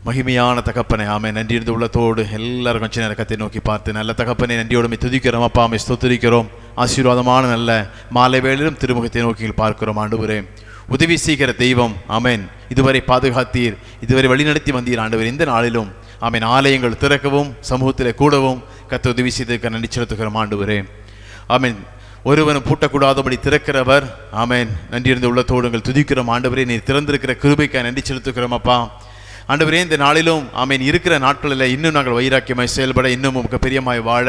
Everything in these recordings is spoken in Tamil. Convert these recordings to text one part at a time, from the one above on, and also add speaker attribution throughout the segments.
Speaker 1: மகிமையான தகப்பனே, ஆமே. நன்றி இருந்த உள்ளத்தோடு எல்லாரும் கொஞ்ச நேரம் கத்தை நோக்கி பார்த்து, நல்ல தகப்பனே நன்றியோடு துதிக்கிறோம் அப்பா, அம்மை ஸ்தோத்திரிக்கிறோம். ஆசீர்வாதமான நல்ல மாலை வேளையிலும் திருமுகத்தை நோக்கி பார்க்கிறோம். ஆண்டவரே, உதவி செய்கிற தெய்வம், ஆமேன். இதுவரை பாதுகாத்தீர், இதுவரை வழிநடத்தி வந்தீர் ஆண்டவர். இந்த நாளிலும் ஆமேன் ஆலயங்கள் திறக்கவும் சமூகத்தில் கூடவும் கத்த உதவி செய்ததற்கு நன்றி செலுத்துகிறோம் ஆண்டவரே. ஆமேன். ஒருவனும் பூட்டக்கூடாதபடி திறக்கிறவர், ஆமேன். நன்றி இருந்த உள்ளத்தோடு துதிக்கிறோம் ஆண்டவரே. நீர் திறந்திருக்கிற கிருபைக்காக நன்றி செலுத்துகிறோம் அப்பா. ஆண்டவரே, இந்த நாளிலும் ஆமேன் இருக்கிற நாட்களில் இன்னும் நாங்கள் வைராக்கியமாய் செயல்பட, இன்னும் உங்களுக்கு பிரியமாய் வாழ,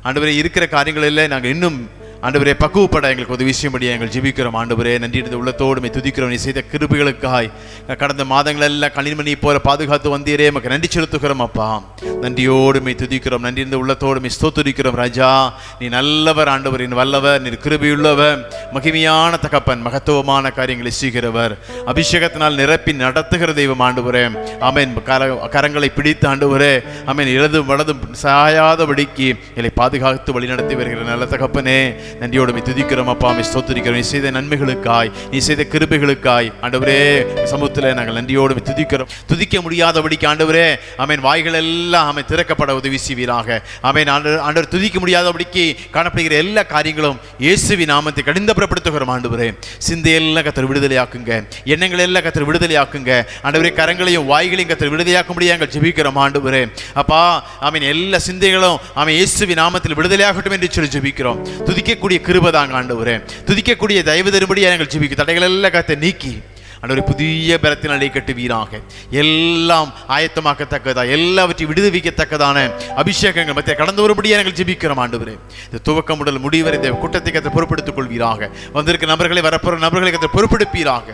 Speaker 1: ஆண்டவரே இருக்கிற காரியங்களில் நாங்கள் இன்னும் ஆண்டவரே பக்குவப்பட எங்களுக்கு ஒரு விஷயம்படியா எங்கள் ஜெபிக்கிறோம் ஆண்டவரே. நன்றி இருந்த உள்ளத்தோடு துதிக்கிறோம். நீ செய்த கிருபைகளுக்காய் கடந்த மாதங்களெல்லாம் கணிமணி போல பாதுகாத்து வந்தீரே, நமக்கு நன்றி செலுத்துகிறோம் அப்பா. நன்றியோடு துதிக்கிறோம். நன்றி இருந்த உள்ளத்தோடு ஸ்தோத்திரிக்கிறோம் ராஜா. நீ நல்லவர் ஆண்டவர், நீ வல்லவர், நீ கிருபையுள்ளவர், மகிமையான தகப்பன், மகத்துவமான காரியங்களை செய்கிறவர், அபிஷேகத்தினால் நிரப்பி நடத்துகிற தெய்வம் ஆண்டவரே. ஆமேன். கரங்களை பிடித்து ஆண்டவரே, ஆமேன், இடதும் வலதும் சாயாதபடிக்கு என்னை பாதுகாத்து வழி நடத்தி வருகிற நல்ல தகப்பனே, நன்றியோடு துதிக்கிறோம் அப்பா. ஸ்தோத்திரிக்கிறோம். நீ செய்த நன்மைகளுக்காய், நீ செய்த கிருபைகளுக்காய் ஆண்டவரே சமூகத்தில் நாங்கள் நன்றியோடு துதிக்கிறோம். துதிக்க முடியாதபடிக்கு ஆண்டவரே, ஆமேன், வாய்கள் எல்லாம் ஆமேன் திறக்கப்பட உதவி செய்வீராக. ஆமேன். ஆண்டவர் துதிக்க முடியாதபடிக்கு காணப்படுகிற எல்லா காரியங்களும் இயேசுவின் நாமத்தை கடிந்தப்புறப்படுத்துகிறோம் ஆண்டவரே. சிந்தையெல்லாம் கத்தர் விடுதலையாக்குங்க, எண்ணங்கள் எல்லாம் கத்தர் விடுதலையாக்குங்க ஆண்டவரே. கரங்களையும் வாய்களையும் கத்தர் விடுதலையாக்கும்படியாக எங்கள் ஜெபிக்கிறோம் ஆண்டவரே. அப்பா ஆமேன், எல்லா சிந்தைகளும் ஆமேன் இயேசுவின் நாமத்தில் விடுதலையாகட்டும் என்று சொல்லி ஜெபிக்கிறோம். துதிக்கக்கூடிய கிருபைதாங்க ஆண்டவரே, துதிக்கக்கூடிய தயவு தரும்படியாக நாங்கள் ஜெபிக்கிறோம். தடைகள் எல்லாம் கத்தை நீக்கி ஆண்டவரே புதிய பலத்தின் அலை கட்டுவீராக. எல்லாம் ஆயத்தமாக்கத்தக்கதா, எல்லாவற்றையும் விடுவிக்கத்தக்கதான அபிஷேகங்கள் மத்திய கடந்து வரும்படியாக நாங்கள் ஜெபிக்கிறோம் ஆண்டவரே. இந்த துவக்கம் முதல் முடிவரை இந்த கூட்டத்தை கத்தை பொறுப்பெடுத்துக் கொள்வீராக. வந்திருக்க நபர்களை, வரப்போற நபர்களை கத்தை பொறுப்பெடுப்பீராக.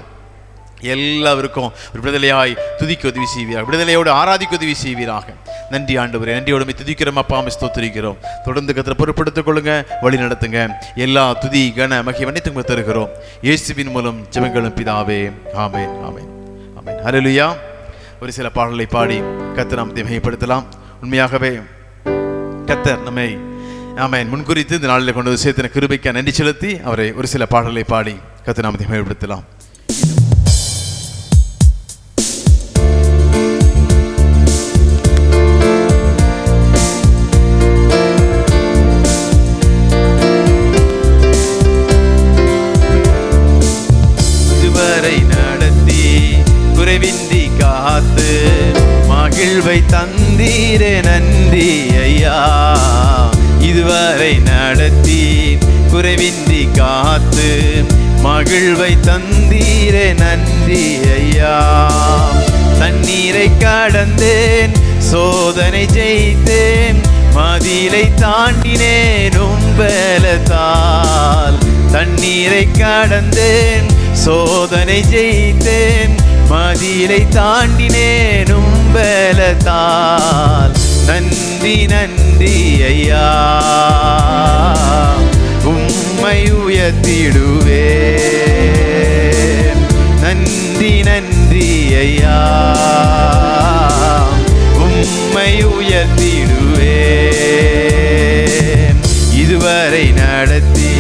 Speaker 1: எல்லாருக்கும் ஒரு விடுதலையாய் துதிக்க உதவி செய்வீராக, விடுதலையோடு ஆராதிக்க உதவி செய்வீராக. நன்றி ஆண்டவரே. நன்றியோடு துதிக்கிறோம் அப்பா, ஸ்தோத்திரிக்கிறோம். தொடர்ந்து கத்திர பொறுப்படுத்திக் கொள்ளுங்க, வழி நடத்துங்க. எல்லா துதி கன மகிமை அனைத்தும் தருகிறோம் இயேசுவின் மூலம் ஜெபங்களும் பிதாவே. ஆமென், ஆமென், ஆமென். ஹல்லேலூயா. ஒரு சில பாடல்களை பாடி கர்த்தர் நாமத்தை மகிமைப்படுத்தலாம். உண்மையாகவே கர்த்தர் நம்மை ஆமென் முன்குறித்து இந்த நாளில் கொண்டு வந்து சேர்த்தின கிருபைக்கு நன்றி செலுத்தி அவரை ஒரு சில பாடல்களை பாடி கர்த்தர் நாமத்தை மகிமைப்படுத்தலாம். குறைவின்றி காத்து மகிழ்வை தந்தீரே நன்றி ஐயா. இதுவரை நடத்தி குறைவின்றி காத்து மகிழ்வை தந்தீரே நன்றி ஐயா. தண்ணீரை கடந்தேன், சோதனை ஜெயித்தேன், மதிலை தாண்டினேன் உம்பலத்தால். தண்ணீரை கடந்தேன், சோதனை ஜெயித்தேன், மதிலை தாண்டினேன் உம்பலத்தால். நன்றி நன்றி ஐயா, உம்மை உயர்த்திடுவேன். நன்றி நன்றி ஐயா, உம்மை உயர்த்திடுவேன். இதுவரை நடத்தி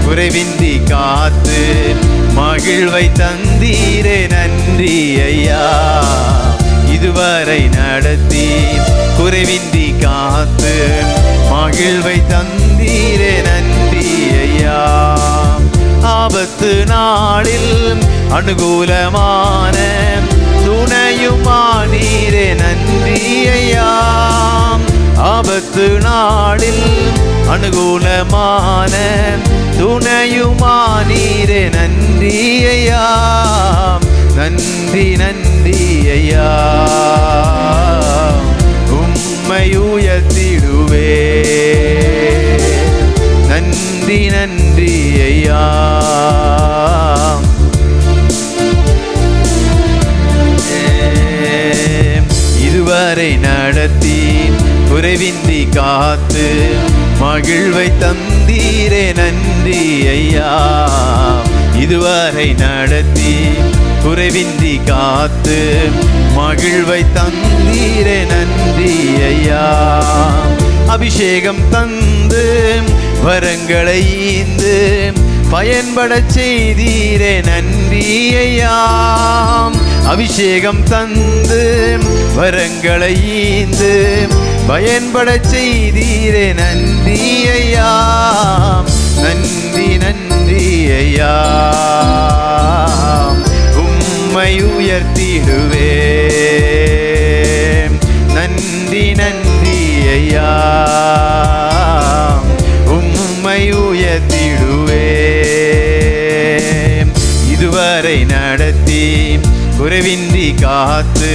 Speaker 1: குறைவின்றி காத்து மகிழ்வை தந்தீரே நன்றி ஐயா. இதுவரை நடத்தி குறைவின்றி காத்து மகிழ்வை தந்தீரே நன்றி ஐயா. ஆபத்து நாளில் அனுகூலமான துணையுமானீரே நன்றி ஐயா. ஆபத்து நாளில் அனுகூலமான துணையுமானீரே நன்றி ஐயா. நன்றி நன்றி ஐயா, உம்மை உயர்த்திடுவேன். நன்றி நன்றி ஐயா. இதுவரை நடத்தி குறைவின்றி காத்து மகிழ்வை தந்தீரே நன்றி ஐயா. இதுவரை நடத்தி குறைவின்றி காத்து மகிழ்வை தந்தீரே நன்றி ஐயா. அபிஷேகம் தந்து வரங்களை ஈந்து பயன்பட செய்தீரே நன்றி ஐயா. அபிஷேகம் தந்து வரங்களை ஈந்து பயன்பட செய்தீரே. நன்றி ஐயா, நன்றி நன்றி ஐயா. உம்மை உயர்த்திடுவே. நன்றி நன்றி ஐயா, உம்மை உயர்த்திடுவே. இதுவரை நடத்தி குறைவின்றி காத்து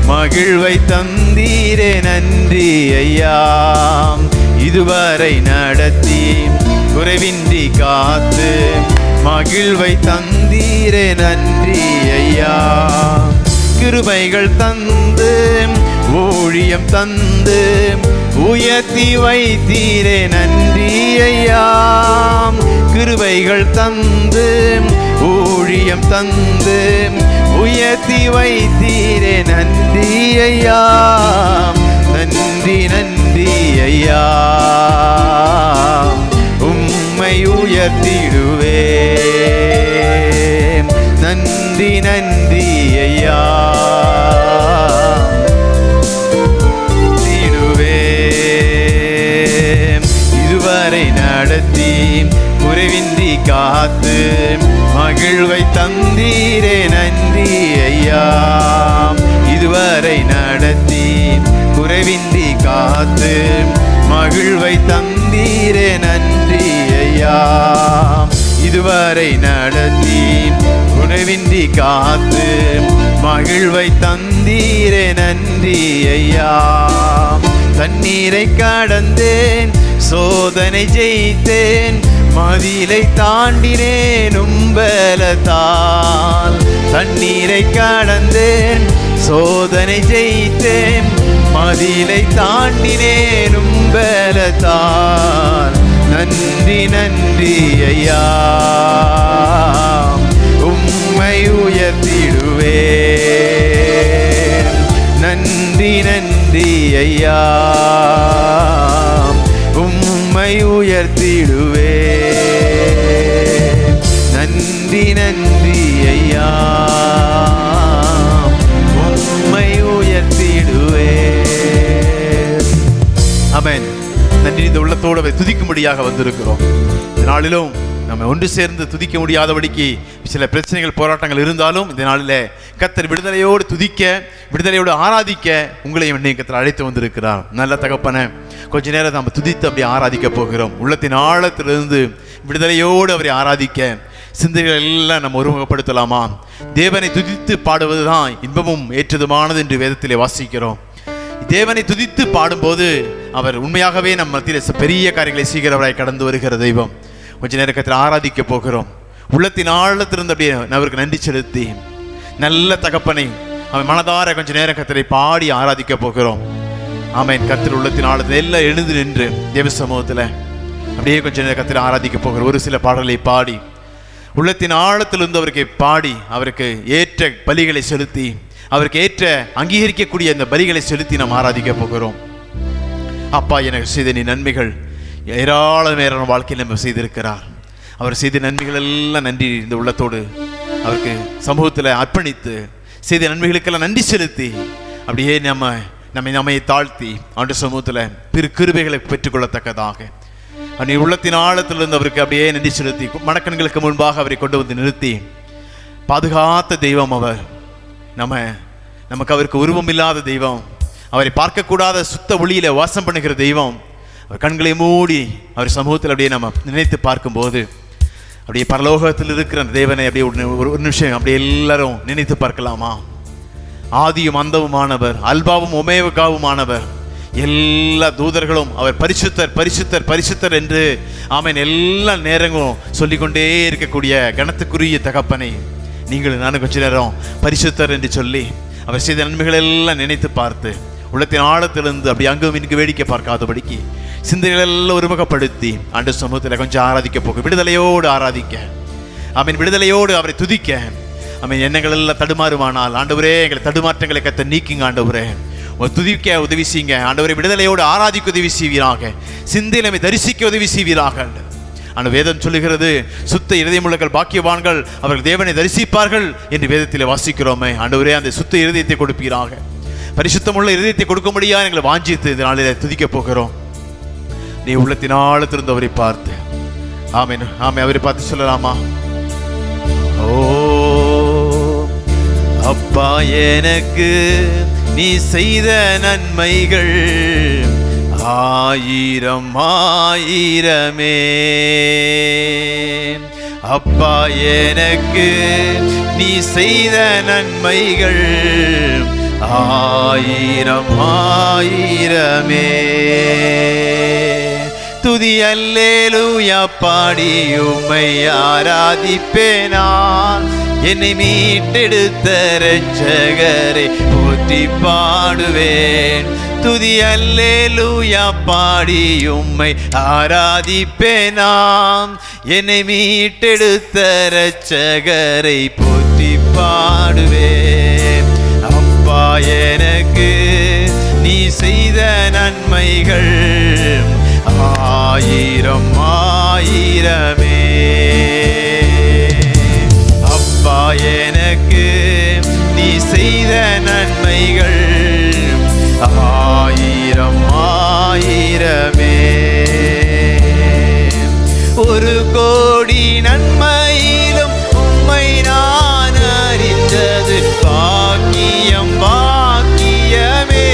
Speaker 1: மகிழ்வை தந்தீரே. நன்றி ஐயா, இதுவரை நடத்தி குறைவின்றி காத்து மகிழ்வை தந்தீரே. நன்றி ஐயா. கிருபைகள் தந்து ஊழியம் தந்து உயர்த்தி வைத்தீரே. நன்றி ஐயா. கிருபைகள் தந்து ஊழியம் தந்து உயர்த்தி வைத்தீரே. நன்றி ஐயா, நன்றி நன்றி ஐயா. உம்மை உயர்த்திடுவே. நன்றி நன்றி ஐயா. இதுவரை நடத்தி குறைவின்றி காத்து மகிழ்வை தந்தீரே. நன்றி ஐயா. இதுவரை நடத்தி குறைவின்றி காத்து மகிழ்வை தந்தீரே. நன்றி ஐயா. இதுவரை நடத்தி குறைவின்றி காத்து மகிழ்வை தந்தீரே. நன்றி ஐயா. தண்ணீரை கடந்தேன், சோதனை ஜெயித்தேன், மதிலை தாண்டினேன் உம்பலத்தால். தண்ணீரை கடந்தேன், சோதனை ஜெயித்தேன், மதிலை தாண்டினேன் உம்பலத்தால். நன்றி நன்றி ஐயா, உம்மை உயர்த்திடுவே. நன்றி நன்றி ஐயா, உம்மை உயர்த்திடுவே. நன்றி நன்றி ஐயா, உம்மை உயர்த்திடுவே. ஆமென். நன்றி. இந்த உள்ளத்தோடு துதிக்கும்படியாக வந்திருக்கிறோம். இந்த நாளிலும் நம்ம ஒன்று சேர்ந்து துதிக்க முடியாதபடிக்கு சில பிரச்சனைகள் போராட்டங்கள் இருந்தாலும் இந்த நாளில் கர்த்தர் விடுதலையோடு துதிக்க, விடுதலையோடு ஆராதிக்க உங்களையும் என்னையும் கர்த்தர் அழைத்து வந்திருக்கிறார். நல்ல தகப்பனை கொஞ்ச நேரம் நம்ம துதித்து அப்படி ஆராதிக்க போகிறோம். உள்ளத்தின் ஆழத்திலிருந்து விடுதலையோடு அவரை ஆராதிக்க சிந்தைகள் எல்லாம் நம்ம ஒருமுகப்படுத்தலாமா? தேவனை துதித்து பாடுவது தான் இன்பமும் ஏற்றதுமானது என்று வேதத்திலே வாசிக்கிறோம். தேவனை துதித்து பாடும்போது அவர் உண்மையாகவே நம் மத்தியில் பெரிய காரியங்களை செய்கிறவராய் கடந்து வருகிற தெய்வம். கொஞ்ச நேரத்தில் ஆராதிக்க போகிறோம். உள்ளத்தின் ஆழத்திலிருந்து அப்படியே அவருக்கு நன்றி செலுத்தி நல்ல தகப்பனை அவன் மனதார கொஞ்ச நேரம் கர்த்தரை பாடி ஆராதிக்க போகிறோம். ஆமென். கர்த்தர் உள்ளத்தின் ஆழத்தில் எல்லாம் எழுந்து நின்று தேவ சமூகத்தில் அப்படியே கொஞ்ச நேரம் கர்த்தரை ஆராதிக்க போகிறோம். ஒரு சில பாடலை பாடி உள்ளத்தின் ஆழத்திலிருந்து அவருக்கு பாடி அவருக்கு ஏற்ற பலிகளை செலுத்தி அவருக்கு ஏற்ற அங்கீகரிக்கக்கூடிய அந்த பலிகளை செலுத்தி நாம் ஆராதிக்க போகிறோம். அப்பா, எனக்கு செய்த நீ நன்மைகள் ஏராளமான வாழ்க்கையில் நம்ம செய்திருக்கிறார். அவர் செய்த நன்மைகள் எல்லாம் நன்றி இந்த உள்ளத்தோடு அவருக்கு சமூகத்தில் அர்ப்பணித்து செய்த நன்மைகளுக்கெல்லாம் நன்றி செலுத்தி அப்படியே நம்மை தாழ்த்தி ஆண்டு சமூகத்தில் பிற கிருபைகளை பெற்றுக்கொள்ளத்தக்கதாக நீ உள்ளத்தின் ஆழத்திலிருந்து அவருக்கு அப்படியே நன்றி செலுத்தி மணக்கண்களுக்கு முன்பாக அவரை கொண்டு வந்து நிறுத்தி பாதுகாத்த தெய்வம் அவர். நமக்கு அவருக்கு உருவம் இல்லாத தெய்வம், அவரை பார்க்கக்கூடாத சுத்த ஒளியில வாசம் பண்ணுகிற தெய்வம். அவர் கண்களை மூடி அவர் சமூகத்தில் அப்படியே நம்ம நினைத்து பார்க்கும்போது அப்படியே பரலோகத்தில் இருக்கிற அந்த தேவனை அப்படியே ஒரு நிமிஷம் அப்படியே எல்லாரும் நினைத்து பார்க்கலாமா? ஆதியும் அந்தவுமானவர், அல்பாவும் ஒமேகாவுமானவர், எல்லா தூதர்களும் அவர் பரிசுத்தர் பரிசுத்தர் பரிசுத்தர் என்று ஆமென் எல்லா நேரங்களும் சொல்லிக்கொண்டே இருக்கக்கூடிய கனத்துக்குரிய தகப்பனை நீங்கள் நானும் கொஞ்ச நேரம் பரிசுத்தர் என்று சொல்லி அவர் செய்த நன்மைகள் எல்லாம் நினைத்து பார்த்து உள்ளத்தின் ஆழத்திலிருந்து அப்படி அங்கும் இங்கு வேடிக்கை பார்க்காதபடிக்கு சிந்தைகள் எல்லாம் ஒருமுகப்படுத்தி ஆண்டு சமூகத்தில் கொஞ்சம் ஆராதிக்க போக, விடுதலையோடு ஆராதிக்க, ஆமீன், விடுதலையோடு அவரை துதிக்க. ஆமீன். எண்ணங்கள் எல்லாம் தடுமாறுமானால் ஆண்டவரே எங்களை தடுமாற்றங்களை கத்த நீக்கிங்க ஆண்டவரே. துதிக்க உதவி செய்யுங்க ஆண்டவரே. விடுதலையோடு ஆராதிக்க உதவி செய்வீராக. சிந்தையிலமை தரிசிக்க உதவி செய்வீராக. அந்த வேதம் சொல்லுகிறது, சுத்த இருதயமுள்ளவர்கள் பாக்கியவான்கள், அவர்கள் தேவனை தரிசிப்பார்கள் என்று வேதத்தில் வாசிக்கிறோமே. ஆண்டவரே, அந்த சுத்த இருதயத்தை கொடுப்பீராக. பரிசுத்தமுள்ள இருதயத்தை கொடுக்க முடியாது எங்களை வாஞ்சித்து இந்த நாளில் துதிக்கப் போகிறோம். நீ உள்ளத்தினால திறந்து அவரை பார்த்து, ஆமென் ஆமென், அவரை பார்த்து சொல்லலாமா? ஓ அப்பா, எனக்கு நீ செய்த நன்மைகள் ஆயிரம் ஆயிரமே. அப்பா, எனக்கு நீ செய்த நன்மைகள் ஆயிரம் ஆயிரமே. துதி அல்லேலூயா பாடி உம்மை ஆராதிப்பேனான். என்னை மீட்டெடுத்த இரட்சகரை போற்றி பாடுவேன். துதி அல்லேலூயா பாடி உம்மை ஆராதிப்பேனாம். என்னை மீட்டெடுத்த இரட்சகரை போற்றி பாடுவேன். அப்பா, எனக்கு நீ செய்த நன்மைகள் ஆயிரம் ஆயிரமே. அப்பா, எனக்கு நீ செய்த நன்மைகள் ஆயிரம் ஆயிரமே. ஒரு கோடி நன்மையிலும் உம்மை நான் அறிந்தது பாக்கியம் பாக்கியமே.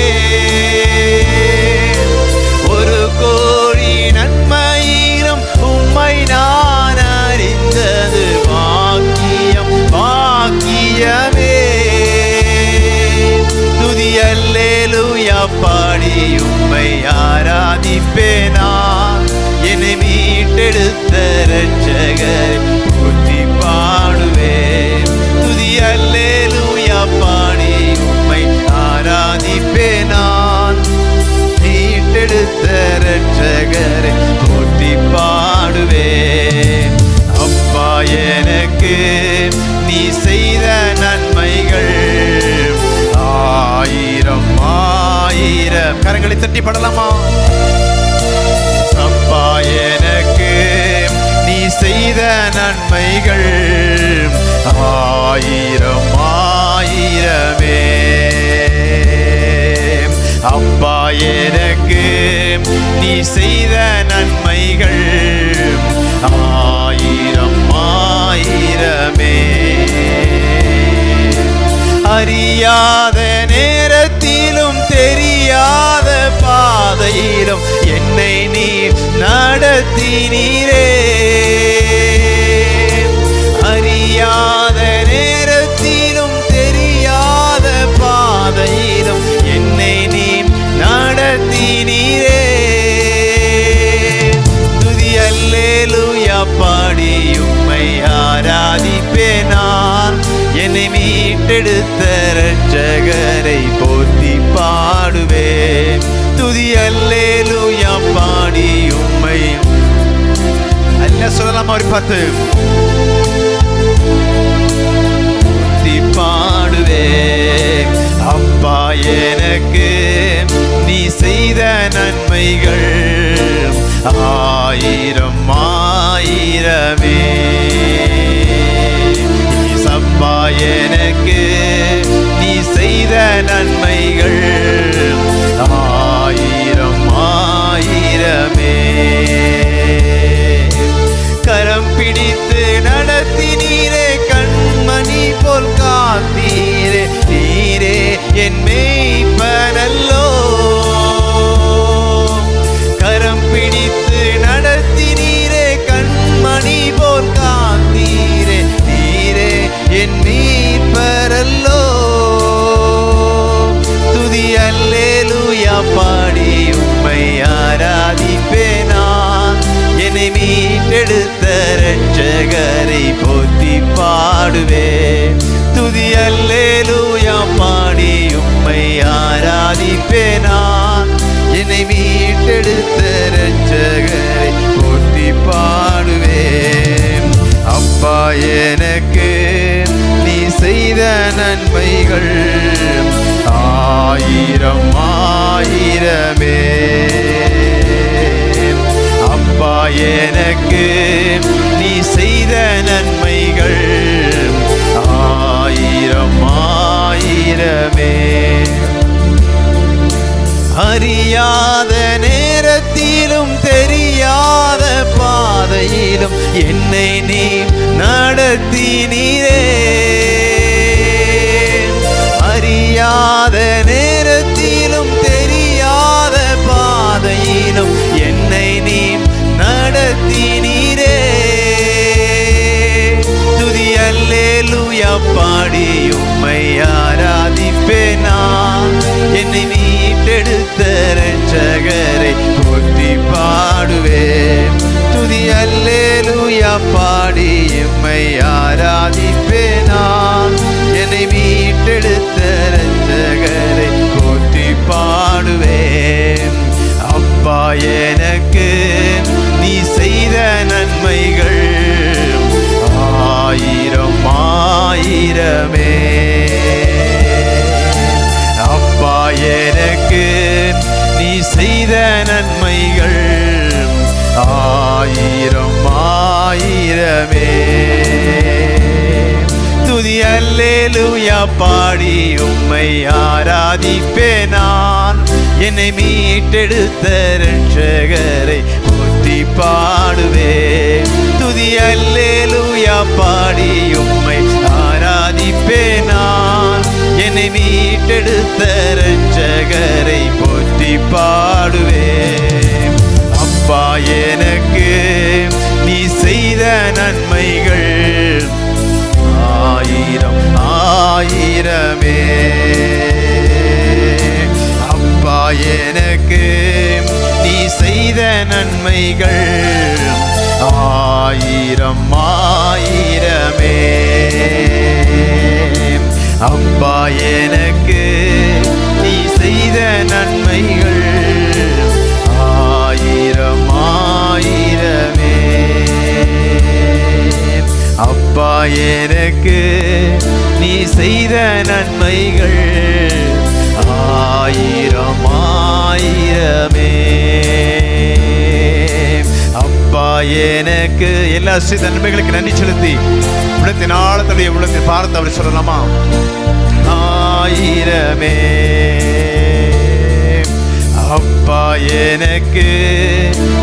Speaker 1: ஒரு கோடி நன்மையிலும் உம்மை நான் அறிந்தது பாக்கியம் பாக்கியமே. துதி அல்லேலூயா பாடி உம்மை ஆராதிப்பேனான். என்னை மீட்டெடுத்த இரட்சகரை போற்றி பாடுவேன். துதி அல்லேலூயா பாடி உம்மை ஆராதிப்பேனான். மீட்டெடுத்த இரட்சகரை போற்றி பாடுவேன். அப்பா, எனக்கு நீ செய்த நன்மைகள் ஆயிரம் ஆயிரம். கரங்களை தட்டி பாடலாமா? அப்பா, எனக்கு நீ செய்த நன்மைகள் ஆயிரம் ஆயிரமே. அப்பா, எனக்கு நீ செய்த நன்மைகள் ஆயிரம் ஆயிரமே. அறியாத நேரத்திலும் தெரியாத பாதையிலும் என்னை நீ நடத்தினீரே. அறியாத நேரத்திலும் தெரியாத பாதையிலும் என்னை நீ நடத்தினீரே. துதி அல்லேலூயா பாடி உம்மை ஆராதிப்பேனான். என்னை மீட்டெடுத்த இரட்சகரை போற்றி பாடுவேன். துதி அல்லேலூயா பாடி உம்மை அல்ல சொல்லலாம் அவரை பார்த்து போற்றி பாடுவேன். அப்பா, எனக்கு நீ செய்த நன்மைகள் ஆயிரம் ஆயிரமே. அப்பா, எனக்கு நீ செய்த நன்மைகள் ஆயிரம் ஆயிரமே. கரம் பிடித்து நடத்தினீரே, கண்மணி போல் காத்தீரே. நீரே என் மேய்ப்பனல்லோ. கரம் பிடித்து நடத்தினீரே, கண்மணி போல் காத்தீரே. நீரே என் மீட்பரல்லோ. துதி அல்லேலூயா பாடி உம்மை ஆராதிப்பேனான். என்னை மீட்டெடுத்த இரட்சகரை போற்றி பாடுவேன். துதி அல்லேலூயா பாடி உம்மை ஆராதிப்பேனான். என்னை மீட்டெடுத்த இரட்சகரை போற்றி பாடுவேன். அப்பா, எனக்கு நீ செய்த நன்மைகள் ஆயிரம் ஆயிரமே. அப்பா, எனக்கு அறியாத நேரத்திலும் தெரியாத பாதையிலும் என்னை நீ நடத்தினீரே. அறியாத நேரத்திலும் தெரியாத பாதையிலும் என்னை நீ நடத்தினீரே. துதி அல்லேலூயா பாடி உம்மை ஆராதிப்பேன் நான். என்னை மீட்டெடுத்த இரட்சகரை போற்றி பாடுவேன். துதி அல்லேலூயா பாடி உம்மை ஆராதிப்பேன் நான். என்னை மீட்டெடுத்த இரட்சகரை போற்றி பாடுவேன். அப்பா எனக்கு நீ செய்த நன்மைகள் ஆயிரம் ஆயிரமே. அப்பா எனக்கு நீ செய்த நன்மைகள் ஆயிரம் ஆயிரமே. துதி அல்லேலூயா பாடி உம்மை ஆராதிப்பேன் நான். என்னை மீட்டெடுத்த இரட்சகரை போற்றி பாடுவேன். துதி அல்லேலூயா பாடி உம்மை ஆராதிப்பேன் நான். என்னை மீட்டெடுத்த இரட்சகரை போற்றி பாடுவேன். அப்பா எனக்கு நீ செய்த நன்மைகள் ஆயிரம் ஆயிரமே. அப்பா எனக்கு நீ செய்த நன்மைகள் ஆயிரம் ஆயிரமே. அப்பா எனக்கு நீ செய்த நன்மைகள் ஆயிரம் ஆயிரமே. அப்பா எனக்கு நீ செய்த நன்மைகள் ஆயிரம் ஆயிரமே. அப்பா எனக்கு எல்லா செய்த நன்மைகளுக்கு நன்றி செலுத்தி உள்ளத்தின் ஆழத்துடைய உள்ளத்தை பார்த்து அவர் சொல்லலாமா? ஆயிரமே. அப்பா எனக்கு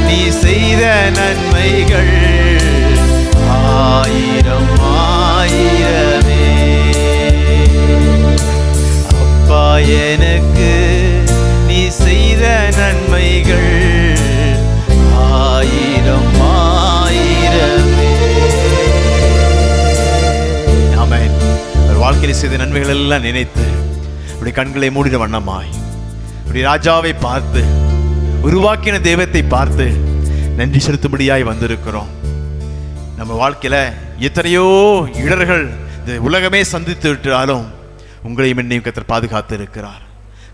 Speaker 1: நீ செய்த நன்மைகள் ஆயிரம் ஆயிரமே. அப்பா எனக்கு நீ செய்த நன்மைகள் ஆயிரம் ஆயிரமே. ஆமென். வாழ்க்கையில் செய்த நன்மைகள் எல்லாம் நினைத்து அப்படி கண்களை மூடின வண்ணமாய் அப்படி ராஜாவை பார்த்து உருவாக்கின தெய்வத்தை பார்த்து நன்றி செலுத்தும்படியாய் வந்திருக்கிறோம். நம்ம வாழ்க்கையில எத்தனையோ இடர்கள் இந்த உலகமே சந்தித்து விட்டாலும் உங்களையும் என்னையும் கர்த்தர் பாதுகாத்து இருக்கிறார்.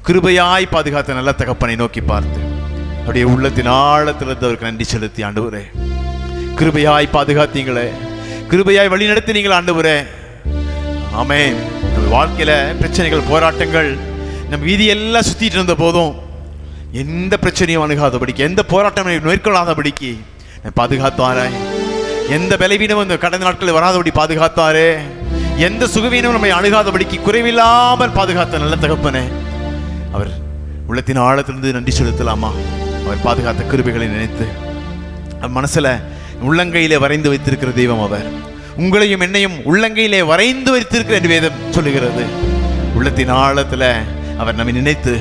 Speaker 1: கிருபையாய் பாதுகாத்த நல்ல தகப்பனை நோக்கி பார்த்து அப்படியே உள்ளத்தின் ஆழத்திலிருந்து அவருக்கு நன்றி செலுத்தி, ஆண்டவரே கிருபையாய் பாதுகாத்தீங்களே, கிருபையாய் வழி நடத்தினீங்களா ஆண்டவரே. ஆமென். நம்ம வாழ்க்கையில பிரச்சனைகள் போராட்டங்கள் நம்ம வீதியெல்லாம் சுத்திட்டு இருந்த போதும் எந்த பிரச்சனையும் அணுகாதபடிக்கு, எந்த போராட்டமும் மேற்கொள்ளாதபடிக்கு பாதுகாத்தாரே. எந்த பலவீனமும் இந்த கடந்த நாட்களில் வராதபடி பாதுகாத்தாரே. எந்த சுகவீனமும் நம்மை அணுகாதபடிக்கு குறைவில்லாமல் பாதுகாத்த நல்ல தகப்பனே. அவர் உள்ளத்தின் ஆழத்திலிருந்து நன்றி செலுத்தலாமா? அவர் பாதுகாத்த கிருபைகளை நினைத்து மனசுல உள்ளங்கையிலே வரைந்து வைத்திருக்கிற தெய்வம் அவர். உங்களையும் என்னையும் உள்ளங்கையிலே வரைந்து வைத்திருக்கிற என்று வேதம் சொல்லுகிறது. உள்ளத்தின் ஆழத்துல அவர் நம்மை நினைத்து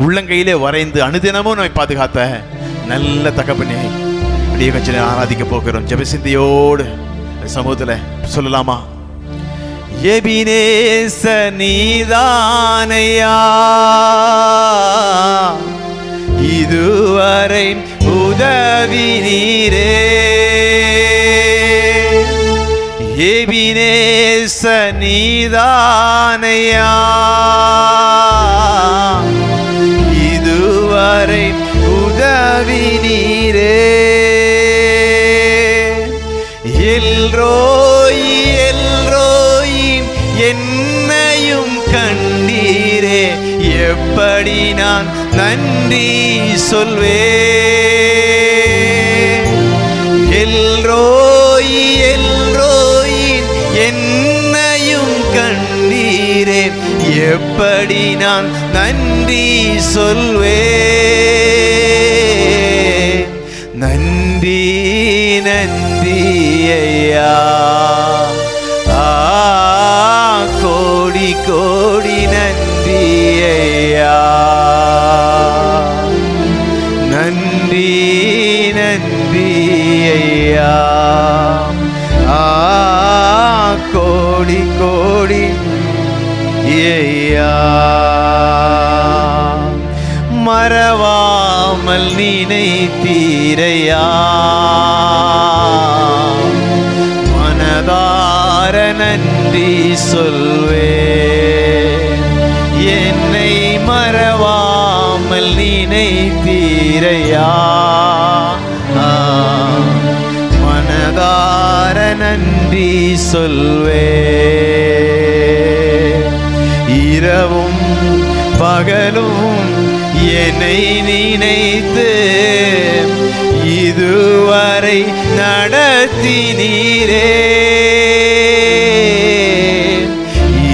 Speaker 1: உள்ளங்கையிலே வரைந்து அனுதினமும் நம்மை பாதுகாத்த நல்ல தகப்பனே அப்படியே கொஞ்ச நேரம் ஆராதிக்க போகிறோம். ஜெபசிந்தியோடு சமூகத்துல சொல்லலாமா? எபினேச நீதானையா இதுவரை உதவி நீரே. எபினேச நீதானையா இதுவரை உதவி நீரே. எல்ரோயி எல்ரோயி என்னையும் கண்டீரே, எப்படி நான் நன்றி சொல்வேன். எல்ரோயி எல்ரோயி என்னையும் கண்டீரே, எப்படி நான் நன்றி சொல்வேன். நன்றி நன்றி ஐயா, கோடி கோடி நன்றி ஐயா. நன்றி நன்றி ஐயா, கோடி கோடி ஐயா. மறவாமல் நினைத்தீரையா, மனதார நன்றி சொல்வேன். என்னை மறவாமல் நினைத்தீரையா, மனதார நன்றி சொல்வேன். இரவும் பகலும் என்னை நினைத்து இதுவரை நடத்தினீரே.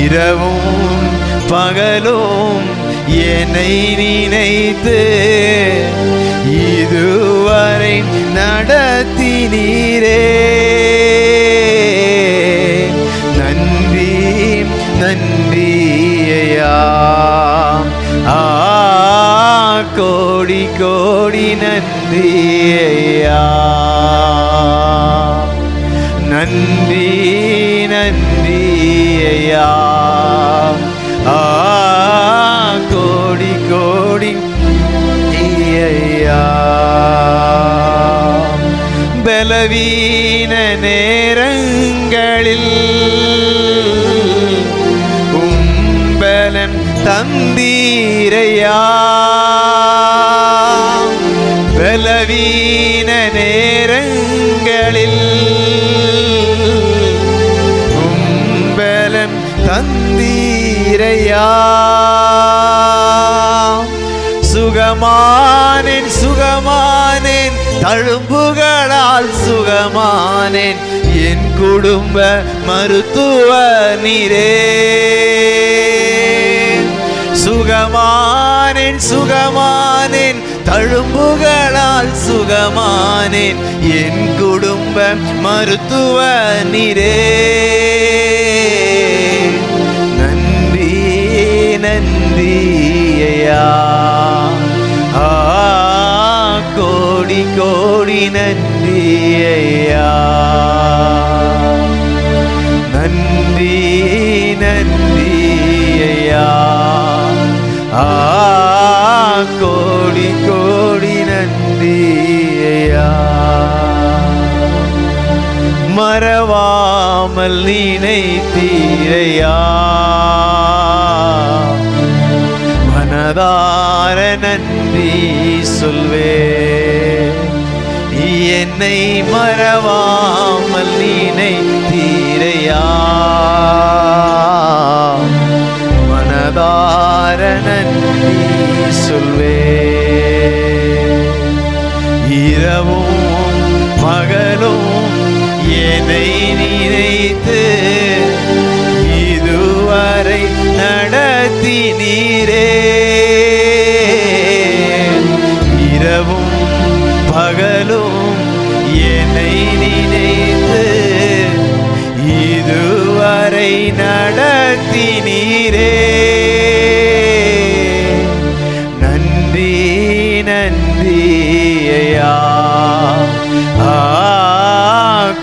Speaker 1: இரவும் பகலும் என்னை நினைத்து இதுவரை நடத்தினீரே. நன்றி நன்றி ஐயா, கோடி கோடி நன்றி ஐயா. நன்றி நன்றி ஐயா, கோடி கோடி ஐயா. பலவீன நேரங்களில் உம்பலன் தந்தீரையா. பலவீன நேரங்களில் உம்பலன் தந்தீரையா. சுகமானேன் சுகமானேன், தழும்புகளால் சுகமானேன், என் குடும்ப மருத்துவ நீரே. சுகமானேன் சுகமானேன், தழும்புகளால் சுகமானேன், என் குடும்ப மருத்துவ நீரே. நன்றி நன்றி ஐயா, கோடி கோடி நன்றி ஐயா. நன்றி நன்றி ஐயா, கோடி கோடி நன்றி ஐயா. மறவாமல் நினைத்தீரையா, மனதார நன்றி சொல்வேன். என்னை மறவாமல் நினைத்தீரையா, மனதார நன்றி சொல்வேன். இரவும் பகலும் என்னை நினைத்து இதுவரை நடத்தினீரே. இரவும் பகலும் என்னை நினைத்து இதுவரை நடத்தினீரே. நன்றி நன்றி ஐயா,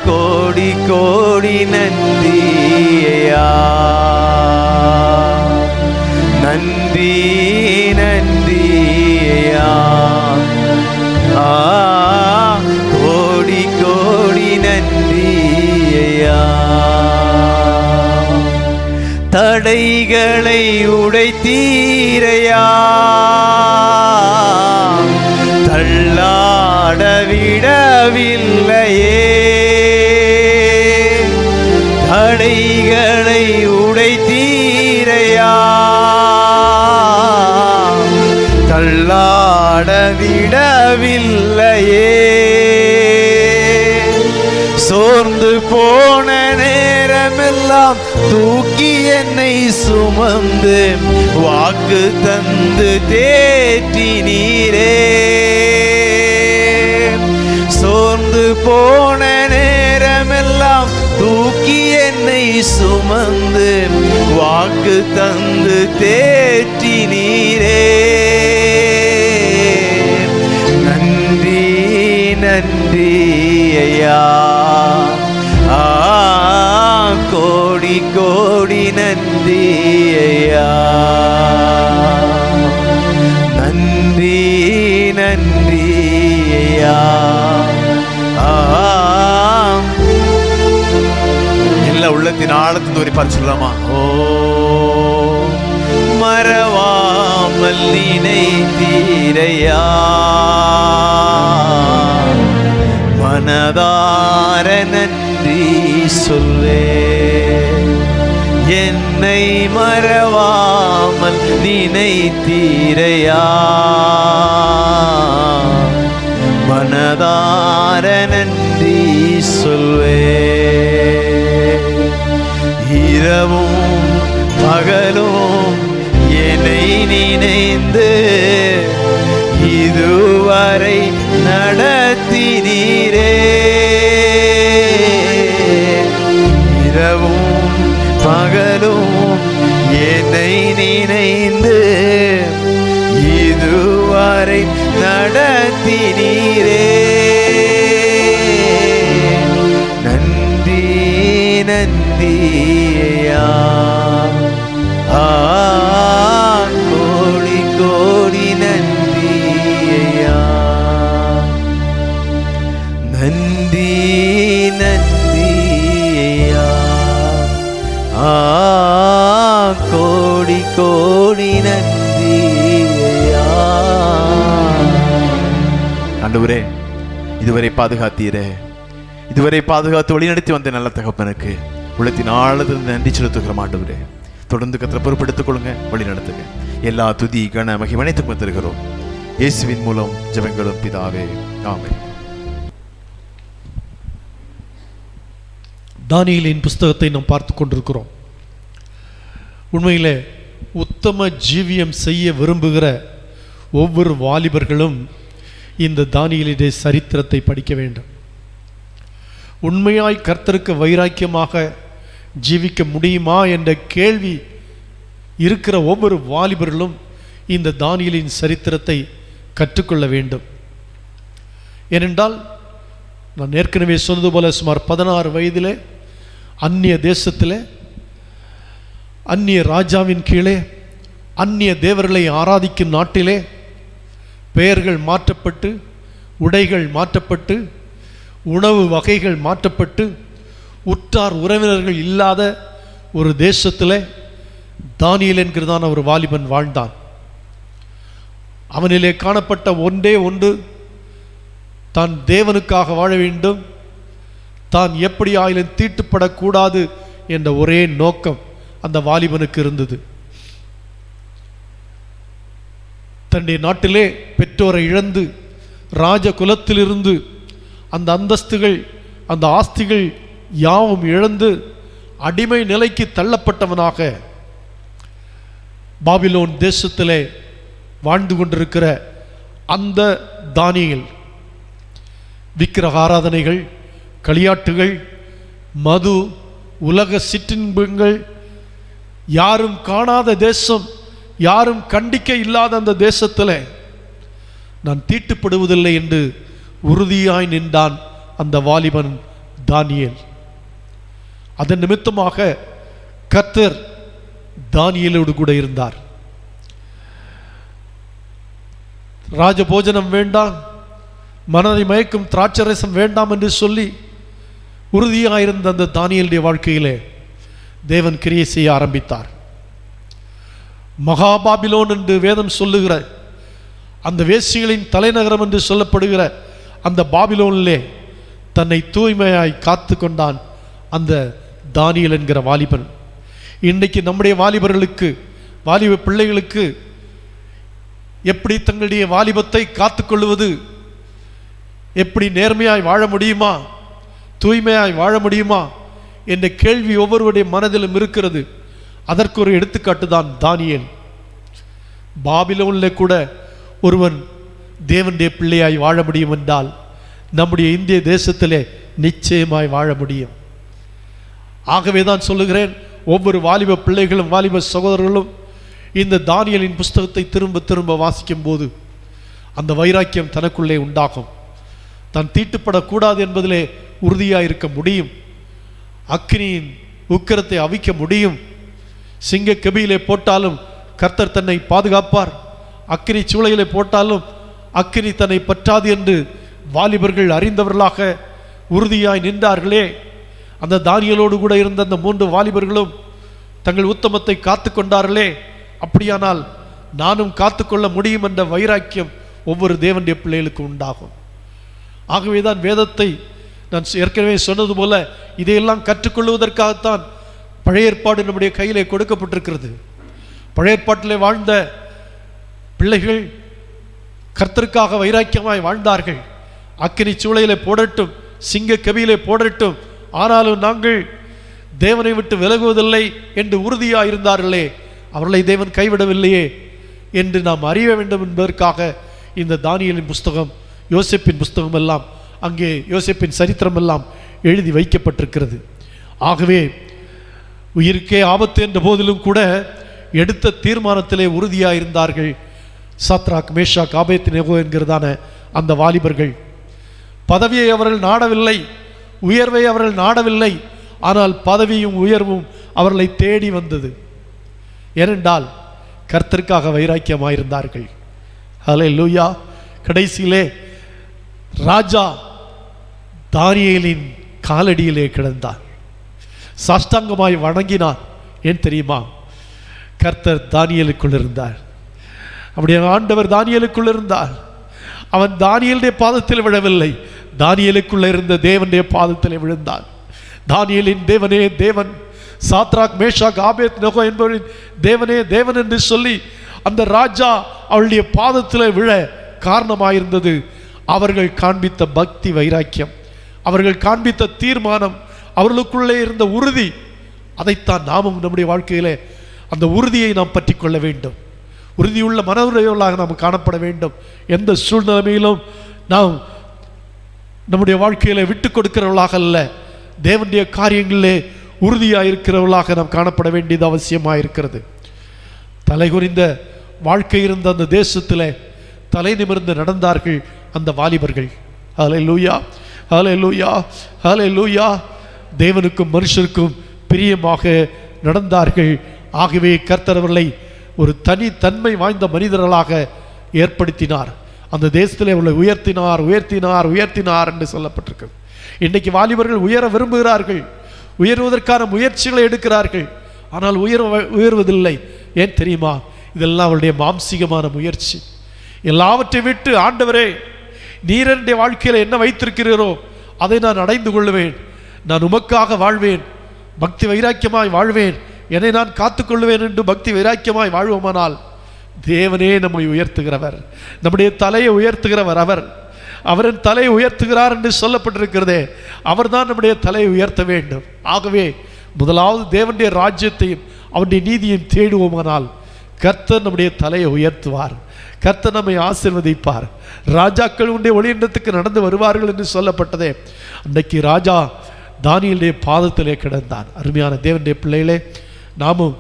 Speaker 1: கோடி கோடி நன்றி ஐயா. நன்றி நன்றி ஐயா, கோடி கோடி நன்றி ஐயா. தடைகளை உடைத்தீரையா, தள்ளாட விடவில்லையே. தடைகளை உடைத்தீரையா, தள்ளாட விடவில்லையே. சோர்ந்து போன நேரமே நேரமெல்லாம் தூக்கி என்னை சுமந்து வாக்கு தந்து தேற்றினீரே. சோர்ந்து போன நேரமெல்லாம் தூக்கி என்னை சுமந்து வாக்கு தந்து தேற்றினீரே. நன்றி நன்றி ஐயா, கோடி கோடி நன்றி ஐயா. நன்றி நன்றி ஐயா. எல்லா உள்ளத்தின் ஆழத்தின் ஒரு பார் சொல்லலாமா? ஓ மறவாமல் நினைத்தீரையா, மனதார நன்றி சொல்வே. என்னை மறவாமல் நினைத்தீரையா, மனதார நன்றி சொல்வே. இரவும் பகலும் என்னை நினைந்து இதுவரை நடத்தினீரே. இரவும் பகலும் என்னை நினைந்து இதுவரை நடத்தினீரே. நன்றி நன்றி ஐயா, கோடி கோடி நன்றி ஐயா. நன்றி நன்றி ஐயா, கோடி கோடி நன்றி ஐயா. ஆண்டவரே, இதுவரை பாதுகாத்தீரே, இதுவரை பாதுகாத்து வழிநடத்தி வந்த நல்ல தகப்பனுக்கு உள்ளத்தின் ஆழத்திலிருந்து நன்றி செலுத்துகிறோம். ஆண்டவரே, தொடர்ந்து கர்த்தரை பொறுப்பெடுத்துக் கொள்ளுங்க, வழி நடத்துங்க. எல்லா துதி கன மகிமை அனைத்துக்கும் தருகிறோம் இயேசுவின் மூலம் ஜெபங்களும் பிதாவே, ஆமென்.
Speaker 2: தானியேலின் புஸ்தகத்தை நாம் பார்த்து கொண்டிருக்கிறோம். உண்மையிலே உத்தம ஜீவியம் செய்ய விரும்புகிற ஒவ்வொரு வாலிபர்களும் இந்த தானியேலின் சரித்திரத்தை படிக்க வேண்டும். உண்மையாய் கர்த்தருக்கு வைராக்கியமாக ஜீவிக்க முடியுமா என்ற கேள்வி இருக்கிற ஒவ்வொரு வாலிபர்களும் இந்த தானியேலின் சரித்திரத்தை கற்றுக்கொள்ள வேண்டும். ஏனென்றால் நான் ஏற்கனவே சொன்னது போல சுமார் 16 வயதிலே அந்நிய தேசத்திலே அந்நிய ராஜாவின் கீழே அந்நிய தேவர்களை ஆராதிக்கும் நாட்டிலே பெயர்கள் மாற்றப்பட்டு, உடைகள் மாற்றப்பட்டு, உணவு வகைகள் மாற்றப்பட்டு, உற்றார் உறவினர்கள் இல்லாத ஒரு தேசத்தில் தானியேல் என்கிறதான ஒரு வாலிபன் வாழ்ந்தான். அவனிலே காணப்பட்ட ஒன்றே ஒன்று, தான் தேவனுக்காக வாழ வேண்டும், தான் எப்படி ஆயிலும் தீட்டுப்படக்கூடாது என்ற ஒரே நோக்கம் அந்த வாலிபனுக்கு இருந்தது. தன்னுடைய நாட்டிலே பெற்றோரை இழந்து ராஜ குலத்திலிருந்து அந்த அந்தஸ்துகள் அந்த ஆஸ்திகள் யாவும் இழந்து அடிமை நிலைக்கு தள்ளப்பட்டவனாக பாபிலோன் தேசத்திலே வாழ்ந்து கொண்டிருக்கிற அந்த தானியேல் விக்கிரக ஆராதனைகள், களியாட்டுகள், மது, உலக சிற்றின்பங்கள், யாரும் காணாத தேசம், யாரும் கண்டிக்க இல்லாத அந்த தேசத்தில் நான் தீட்டுப்படுவதில்லை என்று உறுதியாய் நின்றான் அந்த வாலிபன் தானியேல். அதன் நிமித்தமாக கர்த்தர் தானியேலோடு கூட இருந்தார். ராஜபோஜனம் வேண்டாம், மனதை மயக்கும் திராட்சரசம் வேண்டாம் என்று சொல்லி உறுதியாயிருந்த அந்த தானியேலுடைய வாழ்க்கையிலே தேவன் கிரியை செய்ய ஆரம்பித்தார். மகாபாபிலோன் என்று வேதம் சொல்லுகிற அந்த வேசிகளின் தலைநகரம் என்று சொல்லப்படுகிற அந்த பாபிலோனிலே தன்னை தூய்மையாய் காத்து கொண்டான் அந்த தானியேல் என்கிற வாலிபன். இன்றைக்கு நம்முடைய வாலிபர்களுக்கு, வாலிப பிள்ளைகளுக்கு எப்படி தங்களுடைய வாலிபத்தை காத்து கொள்வது, எப்படி நேர்மையாய் வாழ முடியுமா, தூய்மையாய் வாழ முடியுமா என்ற கேள்வி ஒவ்வொருவருடைய மனதிலும் இருக்கிறது. அதற்கு ஒரு எடுத்துக்காட்டு தான் தானியேல். பாபிலோனில் கூட ஒருவன் தேவனுடைய பிள்ளையாய் வாழ முடியும் என்றால் நம்முடைய இந்திய தேசத்திலே நிச்சயமாய் வாழ முடியும். ஆகவே தான் சொல்லுகிறேன், ஒவ்வொரு வாலிப பிள்ளைகளும் வாலிப சகோதரர்களும் இந்த தானியேலின் புஸ்தகத்தை திரும்ப திரும்ப வாசிக்கும் போது அந்த வைராக்கியம் தனக்குள்ளே உண்டாகும். தான் தீட்டுப்படக்கூடாது என்பதிலே உறுதியாக இருக்க முடியும். அக்கினியின் உக்கிரத்தை அவிக்க முடியும். சிங்க கெபியிலே போட்டாலும் கர்த்தர் தன்னை பாதுகாப்பார். அக்கினி சூளையிலே போட்டாலும் அக்கினி தன்னை பற்றாது என்று வாலிபர்கள் அறிந்தவர்களாக உறுதியாய் நின்றார்களே. அந்த தானியேலோடு கூட இருந்த அந்த 3 வாலிபர்களும் தங்கள் உத்தமத்தை காத்து கொண்டார்களே. அப்படியானால் நானும் காத்துக்கொள்ள முடியும் என்ற வைராக்கியம் ஒவ்வொரு தேவனுடைய பிள்ளைகளுக்கும் உண்டாகும். ஆகவேதான் வேதத்தை நான் ஏற்கனவே சொன்னது போல இதையெல்லாம் கற்றுக்கொள்வதற்காகத்தான் பழைய ஏற்பாடு நம்முடைய கையிலே கொடுக்கப்பட்டிருக்கிறது. பழைய ஏற்பாட்டிலே வாழ்ந்த பிள்ளைகள் கர்த்தருக்காக வைராக்கியமாய் வாழ்ந்தார்கள். அக்கினி சூளையிலே போடட்டும், சிங்க கெபியிலே போடட்டும், ஆனாலும் நாங்கள் தேவனை விட்டு விலகுவதில்லை என்று உறுதியாக இருந்தார்களே, அவர்களை தேவன் கைவிடவில்லையே என்று நாம் அறிய வேண்டும் என்பதற்காக இந்த தானியேலின் புஸ்தகம், யோசேப்பின் புஸ்தகம் எல்லாம், அங்கே யோசேப்பின் சரித்திரம் எல்லாம் எழுதி வைக்கப்பட்டிருக்கிறது. ஆகவே உயிருக்கே ஆபத்து என்ற போதிலும் கூட எடுத்த தீர்மானத்திலே உறுதியாக இருந்தார்கள் சாத்ராக், மேஷாக், ஆபேத்நேகோ என்கிறதான அந்த வாலிபர்கள். பதவியை அவர்கள் நாடவில்லை, உயர்வை அவர்கள் நாடவில்லை. ஆனால் பதவியும் உயர்வும் அவர்களை தேடி வந்தது. ஏனென்றால் கர்த்தருக்காக வைராக்கியமாயிருந்தார்கள். ஹல்லேலூயா. கடைசியிலே ராஜா தானியேலின் காலடியிலே கிடந்தார், சாஷ்டாங்கமாய் வணங்கினார். ஏன் தெரியுமா? கர்த்தர் தானியேலுக்குள் இருந்தார். அப்படியே ஆண்டவர் தானியேலுக்குள் இருந்தார். அவன் தானியேலுடைய பாதத்தில் விழவில்லை, தானியேலுக்குள்ள இருந்த தேவனுடைய பாதத்தில் விழுந்தான். தானியேலின் தேவனே தேவன், சாத்ராக், மேஷாக், ஆபேத்நேகோ என்பவரின் தேவனே தேவன் என்று சொல்லி அந்த ராஜா அவளுடைய பாதத்தில் விழ காரணமாயிருந்தது அவர்கள் காண்பித்த பக்தி வைராக்கியம், அவர்கள் காண்பித்த தீர்மானம், அவர்களுக்குள்ளே இருந்த உறுதி. அதைத்தான் நாமும் நம்முடைய வாழ்க்கையிலே அந்த உறுதியை நாம் பற்றி கொள்ள வேண்டும். உறுதியுள்ள மனவுடையவர்களாக நாம் காணப்பட வேண்டும். எந்த சூழ்நிலையிலும் நாம் நம்முடைய வாழ்க்கையில விட்டு கொடுக்கிறவர்களாக அல்ல, தேவனுடைய காரியங்களிலே உறுதியாக இருக்கிறவர்களாக நாம் காணப்பட வேண்டியது அவசியமாக இருக்கிறது. தலைகுனிந்த வாழ்க்கை இருந்த அந்த தேசத்தில் தலை நிமிர்ந்து நடந்தார்கள் அந்த வாலிபர்கள். ஹல்லேலூயா, ஹல்லேலூயா, ஹல்லேலூயா. தேவனுக்கும் மனுஷருக்கும் பிரியமாக நடந்தார்கள். ஆகவே கர்த்தர் அவர்களை ஒரு தனித்தன்மை வாய்ந்த மனிதர்களாக ஏற்படுத்தினார். அந்த தேசத்தில் அவர்களை உயர்த்தினார், உயர்த்தினார், உயர்த்தினார் என்று சொல்லப்பட்டிருக்கு. இன்றைக்கு வாலிபர்கள் உயர விரும்புகிறார்கள், உயர்வதற்கான முயற்சிகளை எடுக்கிறார்கள். ஆனால் உயர்வதில்லை. ஏன் தெரியுமா? இதெல்லாம் அவருடைய மாம்சீகமான முயற்சி. எல்லாவற்றை விட்டு, ஆண்டவரே நீர் என்னுடைய வாழ்க்கையில் என்ன வைத்திருக்கிறீரோ அதை நான் அடைந்து கொள்வேன், நான் உமக்காக வாழ்வேன், பக்தி வைராக்கியமாய் வாழ்வேன், என்னை நான் காத்துக்கொள்வேன் என்று பக்தி வைராக்கியமாய் வாழ்வோமானால் தேவனே நம்மை உயர்த்துகிறவர், நம்முடைய தலையை உயர்த்துகிறவர். அவரின் தலையை உயர்த்துகிறார் என்று சொல்லப்பட்டிருக்கிறதே, அவர்தான் நம்முடைய தலையை உயர்த்த வேண்டும். ஆகவே முதலாவது தேவனுடைய ராஜ்யத்தையும் அவருடைய நீதியையும் தேடுவோமானால் கர்த்தர் நம்முடைய தலையை உயர்த்துவார், கர்த்தர் நம்மை ஆசீர்வதிப்பார். ராஜாக்கள் உடைய ஒளியிடத்துக்கு நடந்து வருவார்கள் என்று சொல்லப்பட்டதே. அன்றைக்கு ராஜா தானியேலுடைய பாதத்திலே கிடந்தான். அருமையான தேவனுடைய பிள்ளைகளே, நாமும்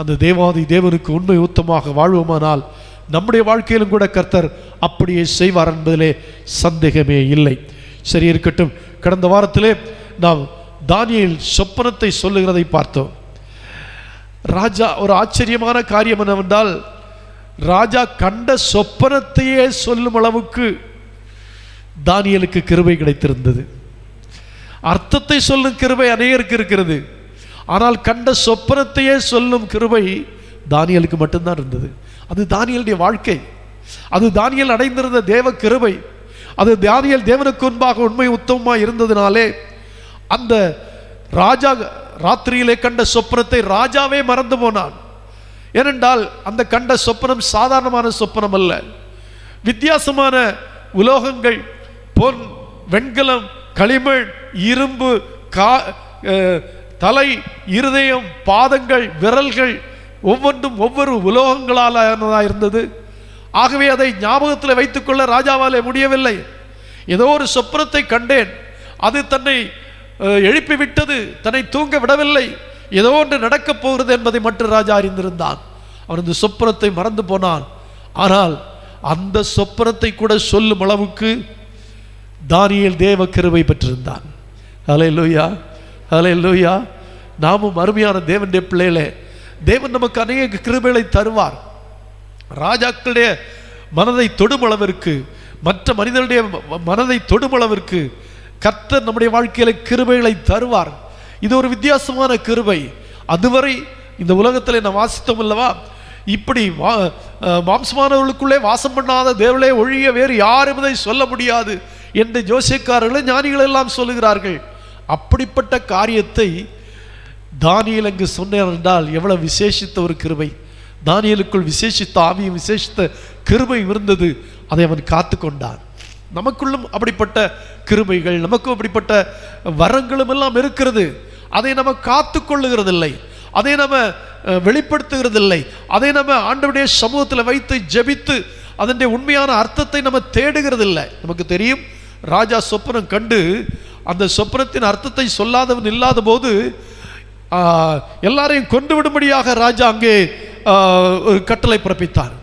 Speaker 2: அந்த தேவாதி தேவனுக்கு உண்மை உத்தமாக வாழ்வோமானால் நம்முடைய வாழ்க்கையிலும் கூட கர்த்தர் அப்படியே செய்வார் என்பதிலே சந்தேகமே இல்லை. சரி இருக்கட்டும். கடந்த வாரத்திலே நாம் தானியேல் சொப்பனத்தை சொல்லுகிறதை பார்த்தோம். ராஜா ஒரு ஆச்சரியமான காரியம் என்னவென்றால், ராஜா கண்ட சொப்பனத்தையே சொல்லும் அளவுக்கு தானியேலுக்கு கிருபை கிடைத்திருந்தது. அர்த்தத்தை சொல்லும் கிருபை அநேகருக்கு இருக்கிறது, ஆனால் கண்ட சொப்பனத்தையே சொல்லும் கிருபை தானியேலுக்கு மட்டும்தான் இருந்தது. அது தானியேலுடைய வாழ்க்கை, அது தானியேல் அடைந்திருந்த தேவ கிருபை, அது தானியேல் தேவனுக்கு முன்பாக உண்மை உத்தமமாக இருந்ததினாலே அந்த ராஜா ராத்திரியிலே கண்ட சொப்பனத்தை ராஜாவே மறந்து போனான். ஏனென்றால் அந்த கண்ட சொப்பனம் சாதாரணமான சொப்பனம் அல்ல, வித்தியாசமான உலோகங்கள், பொன், வெண்கலம், களிமண், இரும்பு, தலை, இருதயம், பாதங்கள், விரல்கள் ஒவ்வொன்றும் ஒவ்வொரு உலோகங்களால் இருந்தது. ஆகவே அதை ஞாபகத்தில் வைத்துக்கொள்ள ராஜாவாலே முடியவில்லை. ஏதோ ஒரு சொப்பனத்தை கண்டேன், அது தன்னை எழுப்பிவிட்டது, தன்னை தூங்க விடவில்லை, ஏதோ ஒன்று நடக்கப் போகிறது என்பதை மட்டும் ராஜா அறிந்திருந்தான். அவன் இந்த சொப்பனத்தை மறந்து போனான். ஆனால் அந்த சொப்பனத்தை கூட சொல்லும் அளவுக்கு தானியேல் தேவ கிருபை பெற்றிருந்தான். ஹல்லேலூயா, ஹல்லேலூயா. நாமும் அருமையான தேவனுடைய பிள்ளைகளே, தேவன் நமக்கு அநேக கிருபைகளை தருவார். ராஜாக்களுடைய மனதை தொடும் அளவிற்கு, மற்ற மனிதனுடைய மனதை தொடும் அளவிற்கு கர்த்தர் நம்முடைய வாழ்க்கையில கிருபைகளை தருவார். இது ஒரு வித்தியாசமான கிருபை. அதுவரை இந்த உலகத்தில் நாம் வாசித்தோம் அல்லவா, இப்படி மாம்சமானவர்களுக்குள்ளே வாசம் பண்ணாத தேவனே ஒழிய வேறு யாரும் இதை சொல்ல முடியாது என்று ஜோசியக்காரர்கள் ஞானிகள் எல்லாம் சொல்லுகிறார்கள். அப்படிப்பட்ட காரியத்தை தானியேல் அங்கு சொன்னார் என்றால் எவ்வளவு விசேஷித்த ஒரு கிருபை. தானியேலுக்குள் விசேஷித்த ஆவியும் விசேஷித்த கிருபை இருந்தது. அதை அவன் காத்து கொண்டான். நமக்குள்ளும் அப்படிப்பட்ட கிருபைகள், நமக்கும் அப்படிப்பட்ட வரங்களும் எல்லாம் இருக்கிறது. அதை நம்ம காத்து கொள்ளுகிறதில்லை, அதை நம்ம வெளிப்படுத்துகிறதில்லை, அதை நம்ம ஆண்டவருடைய சமூகத்தில் வைத்து ஜெபித்து அதனுடைய உண்மையான அர்த்தத்தை நம்ம தேடுகிறதில்லை. நமக்கு தெரியும், ராஜா சொப்பனம் கண்டு அந்த சொப்பனத்தின் அர்த்தத்தை சொல்லாதவன் இல்லாத போது எல்லாரையும் கொண்டு விடும்படியாக ராஜா அங்கே ஒரு கட்டளை பிறப்பித்தார்.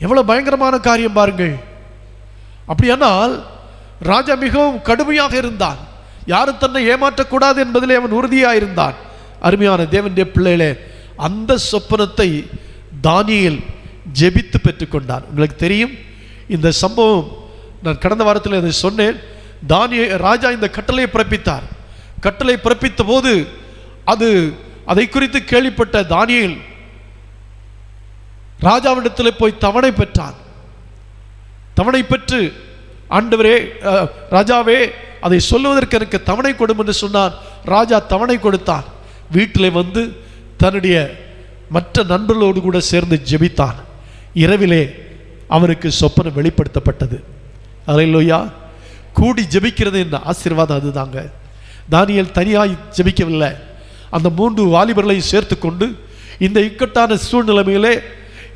Speaker 2: எவ்வளவு பயங்கரமான காரியம் பாருங்கள். அப்படியானால் ராஜா மிகவும் கடுமையாக இருந்தான். யாரும் தன்னை ஏமாற்றக்கூடாது என்பதிலே அவன் உறுதியாக இருந்தான். அருமையான தேவனுடைய பிள்ளைகளே, அந்த சொப்பனத்தை தானியேல் ஜெபித்து பெற்றுக்கொண்டான். உங்களுக்கு தெரியும் இந்த சம்பவம், நான் கடந்த வாரத்தில் அதை சொன்னேன். ராஜா இந்த கட்டளையை பிறப்பித்தார். கட்டளை பிறப்பித்த போது அதை குறித்து கேள்விப்பட்ட தானியேல் ராஜாவிடத்தில் போய் தவணை பெற்றான். தவணை பெற்று, ஆண்டவரே, ராஜாவே, அதை சொல்லுவதற்கு எனக்கு தவணை கொடும் என்று சொன்னான். ராஜா தவணை கொடுத்தான். வீட்டில் வந்து தன்னுடைய மற்ற நண்பர்களோடு கூட சேர்ந்து ஜெபித்தான். இரவிலே அவனுக்கு சொப்பனம் வெளிப்படுத்தப்பட்டது. அல்லேலூயா. கூடி ஜெபிக்கிறது என்ற ஆசீர்வாதம் அதுதாங்க. தானியேல் தனியாய் ஜெபிக்கவில்லை. அந்த 3 வாலிபர்களையும் சேர்த்து கொண்டு இந்த இக்கட்டான சூழ்நிலைமையிலே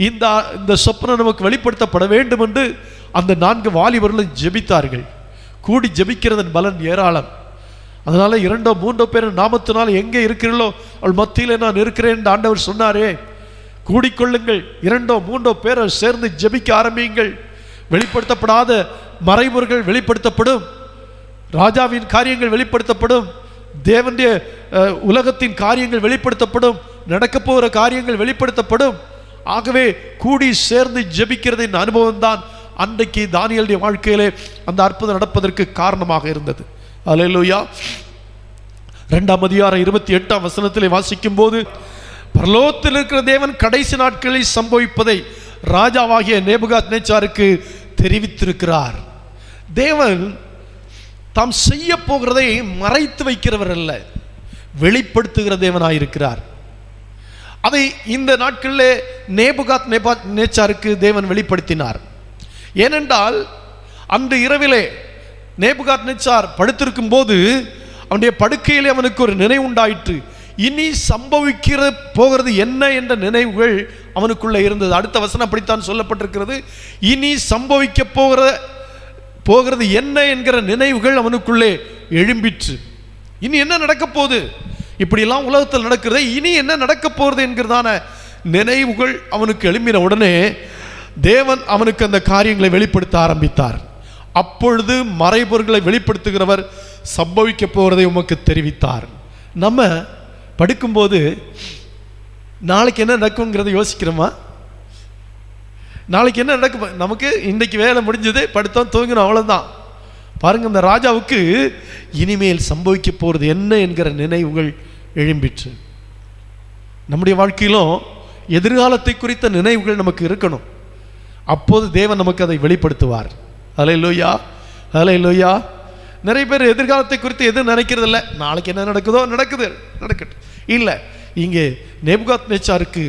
Speaker 2: இந்த சொப்பனம் நமக்கு வெளிப்படுத்தப்பட வேண்டும் என்று அந்த 4 வாலிபர்களும் ஜெபித்தார்கள். கூடி ஜெபிக்கிறதன் பலன் ஏராளம். அதனால 2 3 பேர் நாமத்தினால் எங்கே இருக்கிறீர்களோ அவள் மத்தியில் நான் இருக்கிறேன் என்று ஆண்டவர் சொன்னாரே. கூடிக்கொள்ளுங்கள், 2 3 பேரை சேர்ந்து ஜெபிக்க ஆரம்பியுங்கள். வெளிப்படுத்தப்படாத மறைமுறைகள் வெளிப்படுத்தப்படும், ராஜாவின் காரியங்கள் வெளிப்படுத்தப்படும், தேவனுடைய உலகத்தின் காரியங்கள் வெளிப்படுத்தப்படும், நடக்கப் போகிற காரியங்கள் வெளிப்படுத்தப்படும். ஆகவே கூடி சேர்ந்து ஜெபிக்கிறதின் அனுபவம் தான் அன்றைக்கு தானியேலுடைய வாழ்க்கையிலே அந்த அற்புதம் நடப்பதற்கு காரணமாக இருந்தது. அல்லேலூயா. 2ஆம் அதிகாரம் 28ஆம் வசனத்திலே வாசிக்கும் போது, பரலோகத்தில் இருக்கிற தேவன் கடைசி நாட்களில் சம்பவிப்பதை ராஜாவாகிய நேபுகாத்நேச்சாருக்கு தெரிவித்திருக்கிறார். தேவன் தாம் செய்ய போகிறதை மறைத்து வைக்கிறவர் அல்ல, வெளிப்படுத்துகிற தேவனாயிருக்கிறார். அதை இந்த நாட்களிலே நேபுகாத்நேச்சாருக்கு தேவன் வெளிப்படுத்தினார். ஏனென்றால் அன்று இரவிலே நேபுகாத்நேச்சார் படுத்திருக்கும் போது அவனுடைய படுக்கையிலே அவனுக்கு ஒரு நினைவு உண்டாயிற்று. இனி சம்பவிக்கிற போகிறது என்ன என்ற நினைவுகள் அவனுக்குள்ளே இருந்தது. அடுத்த வசனம் அப்படித்தான் சொல்லப்பட்டிருக்கிறது. இனி சம்பவிக்க போகிறது என்ன என்கிற நினைவுகள் அவனுக்குள்ளே எழும்பிற்று. இனி என்ன நடக்க போகுது, இப்படியெல்லாம் உலகத்தில் நடக்கிறது, இனி என்ன நடக்க போகிறது என்கிறதான நினைவுகள் அவனுக்கு எழும்பின உடனே தேவன் அவனுக்கு அந்த காரியங்களை வெளிப்படுத்த ஆரம்பித்தார். அப்பொழுது மறைபொருள்களை வெளிப்படுத்துகிறவர் சம்பவிக்க போகிறதை உமக்கு தெரிவித்தார். நம்ம படுக்கும்போது நாளைக்கு என்ன நடக்குங்கிறத யோசிக்கிறோமா? நாளைக்கு என்ன நடக்கும்? நமக்கு இன்றைக்கு வேலை முடிஞ்சது, படுத்தோம், தூங்கினோம், அவ்வளோதான். பாருங்க, இந்த ராஜாவுக்கு இனிமேல் சம்பவிக்க போகிறது என்ன என்கிற நினைவுகள் எழும்பிற்று. நம்முடைய வாழ்க்கையிலும் எதிர்காலத்தை குறித்த நினைவுகள் நமக்கு இருக்கணும். அப்போது தேவன் நமக்கு அதை வெளிப்படுத்துவார். அல்லேலூயா, அல்லேலூயா. நிறைய பேர் எதிர்காலத்தை குறித்து எதுவும் நினைக்கிறது இல்லை. நாளைக்கு என்ன நடக்குதோ நடக்கட்டும். இல்லை, இங்கே நேபுகாத்நேச்சாருக்கு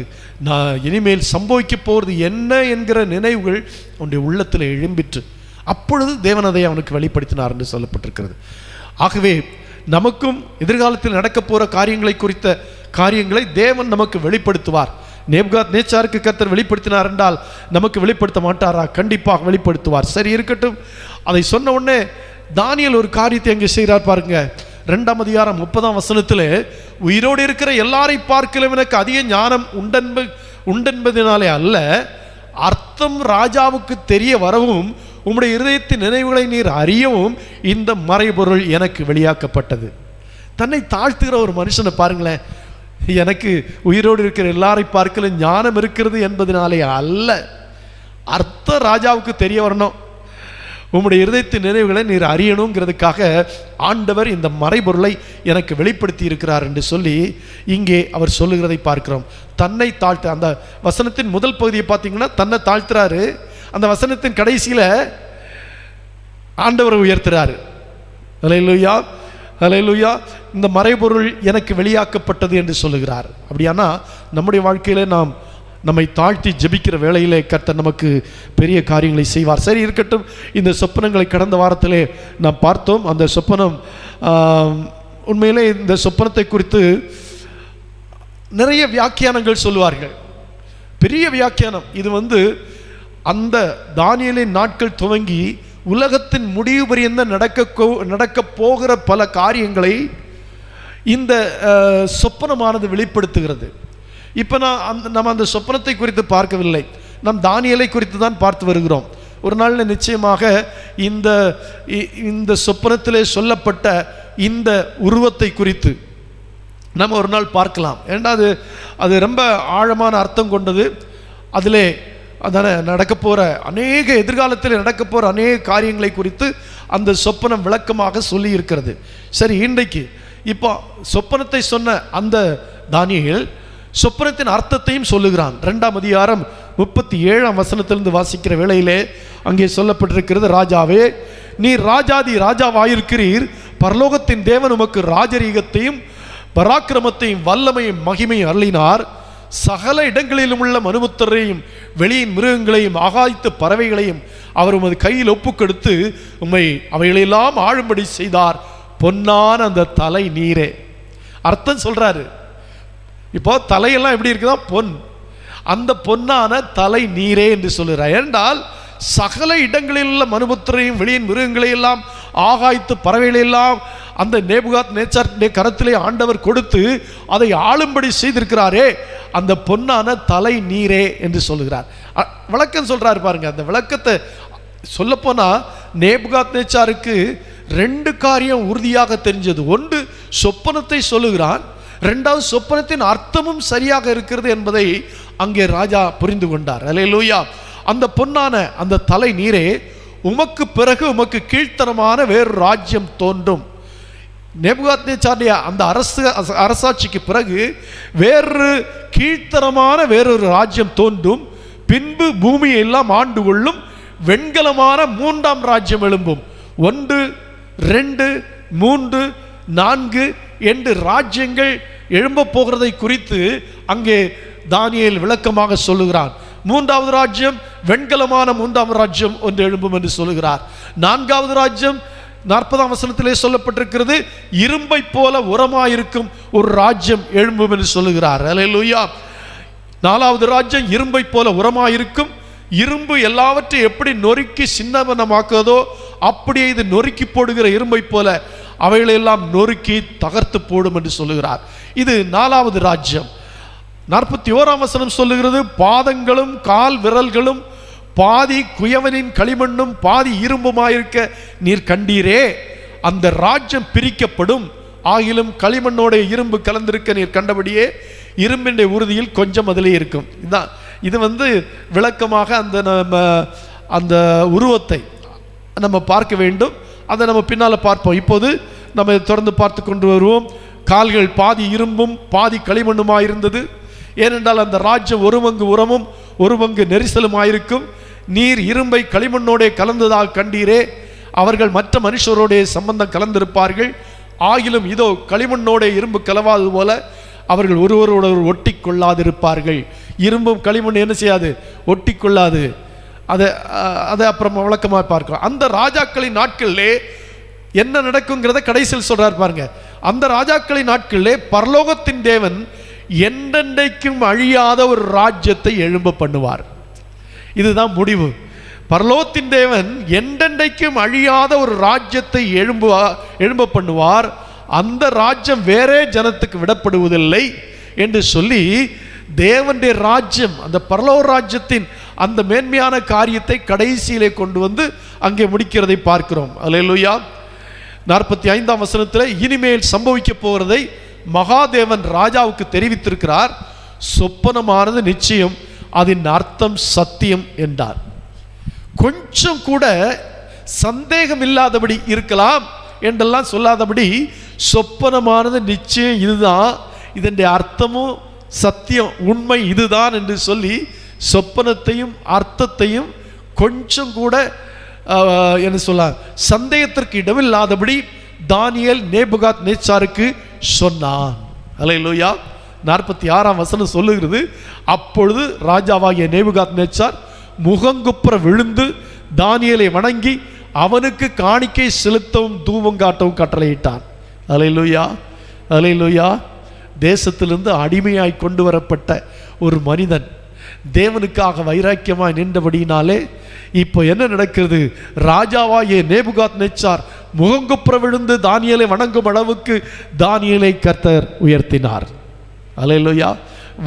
Speaker 2: நான் இனிமேல் சம்பவிக்க போகிறது என்ன என்கிற நினைவுகள் அவனுடைய உள்ளத்தில் எழும்பிற்று. அப்பொழுது தேவன் அதை அவனுக்கு வெளிப்படுத்தினார் என்று சொல்லப்பட்டிருக்கிறது. ஆகவே நமக்கும் எதிர்காலத்தில் நடக்க போகிற காரியங்களை குறித்த காரியங்களை தேவன் நமக்கு வெளிப்படுத்துவார். நேபுகாத்நேச்சாருக்கு கர்த்தர் வெளிப்படுத்தினார் என்றால் நமக்கு வெளிப்படுத்த மாட்டாரா? கண்டிப்பாக வெளிப்படுத்துவார். சரி, இருக்கட்டும். அதை சொன்ன உடனே தானியேல் ஒரு காரியத்தை அங்கே செய்கிறார் பாருங்க. 2ஆம் அதிகாரம் 30ஆம் வசனத்தில், உயிரோடு இருக்கிற எல்லாரை பார்க்கலும் எனக்கு அதிக ஞானம் உண்டென்பதினாலே அல்ல, அர்த்தம் ராஜாவுக்கு தெரிய வரவும் உம்முடைய இருதயத்தின் நினைவுகளை நீர் அறியவும் இந்த மறைபொருள் எனக்கு வெளியாக்கப்பட்டது. தன்னை தாழ்த்துகிற ஒரு மனுஷனை பாருங்களேன். எனக்கு உயிரோடு இருக்கிற எல்லாரை பார்க்கல ஞானம் இருக்கிறது என்பதனாலே அல்ல, அர்த்தம் ராஜாவுக்கு தெரிய வரணும், உம்முடைய இருதயத்தின் நினைவுகளை நீர் அறியணுங்கிறதுக்காக ஆண்டவர் இந்த மறைபொருளை எனக்கு வெளிப்படுத்தி இருக்கிறார் என்று சொல்லி இங்கே அவர் சொல்லுகிறதை பார்க்கிறோம். தன்னை தாழ்த்த, அந்த வசனத்தின் முதல் பகுதியை பார்த்தீங்கன்னா தன்னை தாழ்த்துறாரு. அந்த வசனத்தின் கடைசியில் ஆண்டவரை உயர்த்துறாரு. அல்லேலூயா, அல்லேலூயா. இந்த மறைபொருள் எனக்கு வெளியாக்கப்பட்டது என்று சொல்லுகிறார். அப்படியானா நம்முடைய வாழ்க்கையில நாம் நம்மை தாழ்த்தி ஜெபிக்கிற வேளையிலே கர்த்தர் நமக்கு பெரிய காரியங்களை செய்வார். சரி, இருக்கட்டும். இந்த சொப்பனங்களை கடந்த வாரத்திலே நாம் பார்த்தோம். அந்த சொப்பனம் உண்மையிலே இந்த சொப்பனத்தை குறித்து நிறைய வியாக்கியானங்கள் சொல்லுவார்கள், பெரிய வியாக்கியானம். இது அந்த தானியேலின் நாட்கள் துவங்கி உலகத்தின் முடிவு பரியந்த நடக்க போகிற பல காரியங்களை இந்த சொப்பனமானது வெளிப்படுத்துகிறது. இப்போ நம்ம அந்த சொப்பனத்தை குறித்து பார்க்கவில்லை, நம் தானியேலை குறித்து தான் பார்த்து வருகிறோம். ஒரு நாளில் நிச்சயமாக இந்த சொப்பனத்திலே சொல்லப்பட்ட இந்த உருவத்தை குறித்து நம்ம ஒரு நாள் பார்க்கலாம். ஏன்னா அது ரொம்ப ஆழமான அர்த்தம் கொண்டது. அதிலே அதான நடக்க போகிற அநேக எதிர்காலத்தில் நடக்க போகிற அநேக காரியங்களை குறித்து அந்த சொப்பனம் விளக்கமாக சொல்லி இருக்கிறது. சரி, இன்றைக்கு இப்போ சொப்பனத்தை சொன்ன அந்த தானியேல் சொப்பனத்தின் அர்த்தத்தையும் சொல்லுகிறான். 2ஆம் அதிகாரம் 37ஆம் வசனத்திலிருந்து வாசிக்கிற வேளையிலே அங்கே சொல்லப்பட்டிருக்கிறது, ராஜாவே நீர் ராஜாதி ராஜாவாயிருக்கிறீர், பரலோகத்தின் தேவன் உமக்கு ராஜரீகத்தையும் பராக்கிரமத்தையும் வல்லமையும் மகிமையும் அருளினார். சகல இடங்களிலும் உள்ள மனுபுத்திரரையும் வெளியின் மிருகங்களையும் ஆகாய்த்து பறவைகளையும் அவர் உமது கையில் ஒப்புக்கொடுத்து உம்மை அவைகளெல்லாம் ஆளும்படி செய்தார். பொன்னான அந்த தலை நீரே. அர்த்தம் சொல்றாரு. இப்போ தலையெல்லாம் எப்படி இருக்குதா? பொன். அந்த பொன்னான தலை நீரே என்று சொல்லுறார். என்றால் சகல இடங்களில் உள்ள மனுபுத்திரையும் வெளியின் மிருகங்களையெல்லாம் ஆகாய்த்து பறவைகளெல்லாம் அந்த நேபுகாத்நேச்சாருடைய கரத்திலே ஆண்டவர் கொடுத்து அதை ஆளும்படி செய்திருக்கிறாரே, அந்த பொன்னான தலை நீரே என்று சொல்லுகிறார். விளக்கம் சொல்றாரு பாருங்க. அந்த விளக்கத்தை சொல்லப்போனா நேபுகாத்நேச்சாருக்கு 2 காரியம் உறுதியாக தெரிஞ்சது. ஒன்று, சொப்பனத்தை சொல்லுகிறான். 2வது, சொப்பனத்தின் அர்த்தமும் சரியாக இருக்கிறது என்பதை அங்கே ராஜா புரிந்து கொண்டார். அல்லேலூயா. அந்த பொன்னான அந்த தலை நீரே, உமக்கு பிறகு உமக்கு கீழ்த்தரமான வேறு ராஜ்யம் தோன்றும். நேபுகாத்நேச்சாருடைய அந்த அரசாட்சிக்கு பிறகு வேறு கீழ்த்தரமான வேறொரு ராஜ்யம் தோன்றும். பின்பு பூமியை எல்லாம் ஆண்டு கொள்ளும் வெண்கலமான 3ஆம் ராஜ்யம் எழும்பும். 1, 2, 3, 4 என்று ராஜ்யங்கள் எழும்ப போகிறதை குறித்து அங்கே தானியேல் விளக்கமாக சொல்லுகிறான். 3வது ராஜ்யம் வெண்கலமான 3ஆம் ராஜ்யம் ஒன்று எழும்பும் என்று சொல்லுகிறார். 4வது ராஜ்யம் 40ஆம் வசனத்திலே சொல்லப்பட்டிருக்கிறது, இரும்பை போல உரமாயிருக்கும் ஒரு ராஜ்யம் எழும்பும் என்று சொல்லுகிறார். அல்லேலூயா. 4வது ராஜ்யம் இரும்பை போல உரமாயிருக்கும். இரும்பு எல்லாவற்றையும் எப்படி நொறுக்கி சின்னவனமாக்குவதோ அப்படியே இது நொறுக்கி போடுகிற இரும்பை போல அவைகளெல்லாம் நொறுக்கி தகர்த்து போடும் என்று சொல்லுகிறார். இது 4வது ராஜ்யம். 41ஆம் வசனம் சொல்லுகிறது, பாதங்களும் கால் விரல்களும் பாதி குயவனின் களிமண்ணும் பாதி இரும்புமாயிருக்க நீர் கண்டீரே, அந்த ராஜ்யம் பிரிக்கப்படும். ஆகிலும் களிமண்ணோட இரும்பு கலந்திருக்க நீர் கண்டபடியே இரும்பின் உறுதியில் கொஞ்சம் அதிலே இருக்கும். இதுதான் இது விளக்கமாக அந்த உருவத்தை நம்ம பார்க்க வேண்டும். அதை நம்ம பின்னால் பார்ப்போம். இப்போது நம்ம தொடர்ந்து பார்த்து கொண்டு வருவோம். கால்கள் பாதி இரும்பும் பாதி களிமண்ணுமாயிருந்தது. ஏனென்றால் அந்த ராஜ்யம் ஒரு பங்கு உரமும் ஒரு பங்கு நெரிசலுமாயிருக்கும். நீர் இரும்பை களிமண்ணோடே கலந்ததாக கண்டீரே, அவர்கள் மற்ற மனுஷரோடைய சம்பந்தம் கலந்திருப்பார்கள். ஆகிலும் இதோ களிமண்ணோட இரும்பு கலவாது போல அவர்கள் ஒருவரோடு ஒட்டி கொள்ளாதிருப்பார்கள். இரும்பும் களிமண் என்ன செய்யாது? ஒட்டி கொள்ளாது. அதை அப்புறம் விளக்கமாக பார்க்கலாம். அந்த ராஜாக்களின் நாட்களிலே என்ன நடக்குங்கிறத கடைசியில் சொல்றார் பாருங்க. அந்த ராஜாக்களின் நாட்களிலே பரலோகத்தின் தேவன் என்றென்றைக்கும் அழியாத ஒரு ராஜ்யத்தை எழும்ப பண்ணுவார். இதுதான் முடிவு. பரலோகத்தின் தேவன் என்றென்றைக்கும் அழியாத ஒரு ராஜ்யத்தை எழும்ப பண்ணுவார். அந்த ராஜ்யம் வேறே ஜனத்துக்கு விடப்படுவதில்லை என்று சொல்லி தேவனுடைய ராஜ்யம், அந்த பரலோக ராஜ்யத்தின் அந்த மேன்மையான காரியத்தை கடைசியிலே கொண்டு வந்து அங்கே முடிக்கிறதை பார்க்கிறோம். அல்லேலூயா. 45ஆம் வசனத்தில் இனிமேல் சம்பவிக்க போகிறதை மகாதேவன் ராஜாவுக்கு தெரிவித்திருக்கிறார். சொப்பனமானது நிச்சயம், அதன் அர்த்தம் சத்தியம் என்றார். கொஞ்சம் கூட சந்தேகம் இல்லாதபடி இருக்கலாம் என்றெல்லாம் சொல்லாதபடி சொப்பனமானது நிச்சயம் இதுதான், இதனுடைய அர்த்தமும் சத்தியம் உண்மை இதுதான் என்று சொல்லி சொப்பனத்தையும் அர்த்தத்தையும் கொஞ்சம் கூட என்ன சொல்ல சந்தேகத்திற்கு இடமில்லாதபடி தானியேல் நேபுகாத் நேச்சாருக்கு சொன்னான். அல்லேலூயா. 46ஆம் வசனம் சொல்லுகிறது, அப்பொழுது ராஜாவாகிய நேபுகாத் நேச்சார் முகங்குப்புற விழுந்து தானியேலை வணங்கி அவனுக்கு காணிக்கை செலுத்தவும் தூபம் காட்டவும் கட்டளையிட்டான். அல்லேலூயா, அல்லேலூயா. தேசத்திலிருந்து அடிமையாய் கொண்டு வரப்பட்ட ஒரு மனிதன் தேவனுக்காக வைராக்கியமாய் நின்றபடியினாலே இப்போ என்ன நடக்கிறது? ராஜாவாகிய நேபுகாத் நேச்சார் முகங்குப்புற விழுந்து தானியேலை வணங்கும் அளவுக்கு தானியேலை கர்த்தர் உயர்த்தினார். அல்லேலூயா.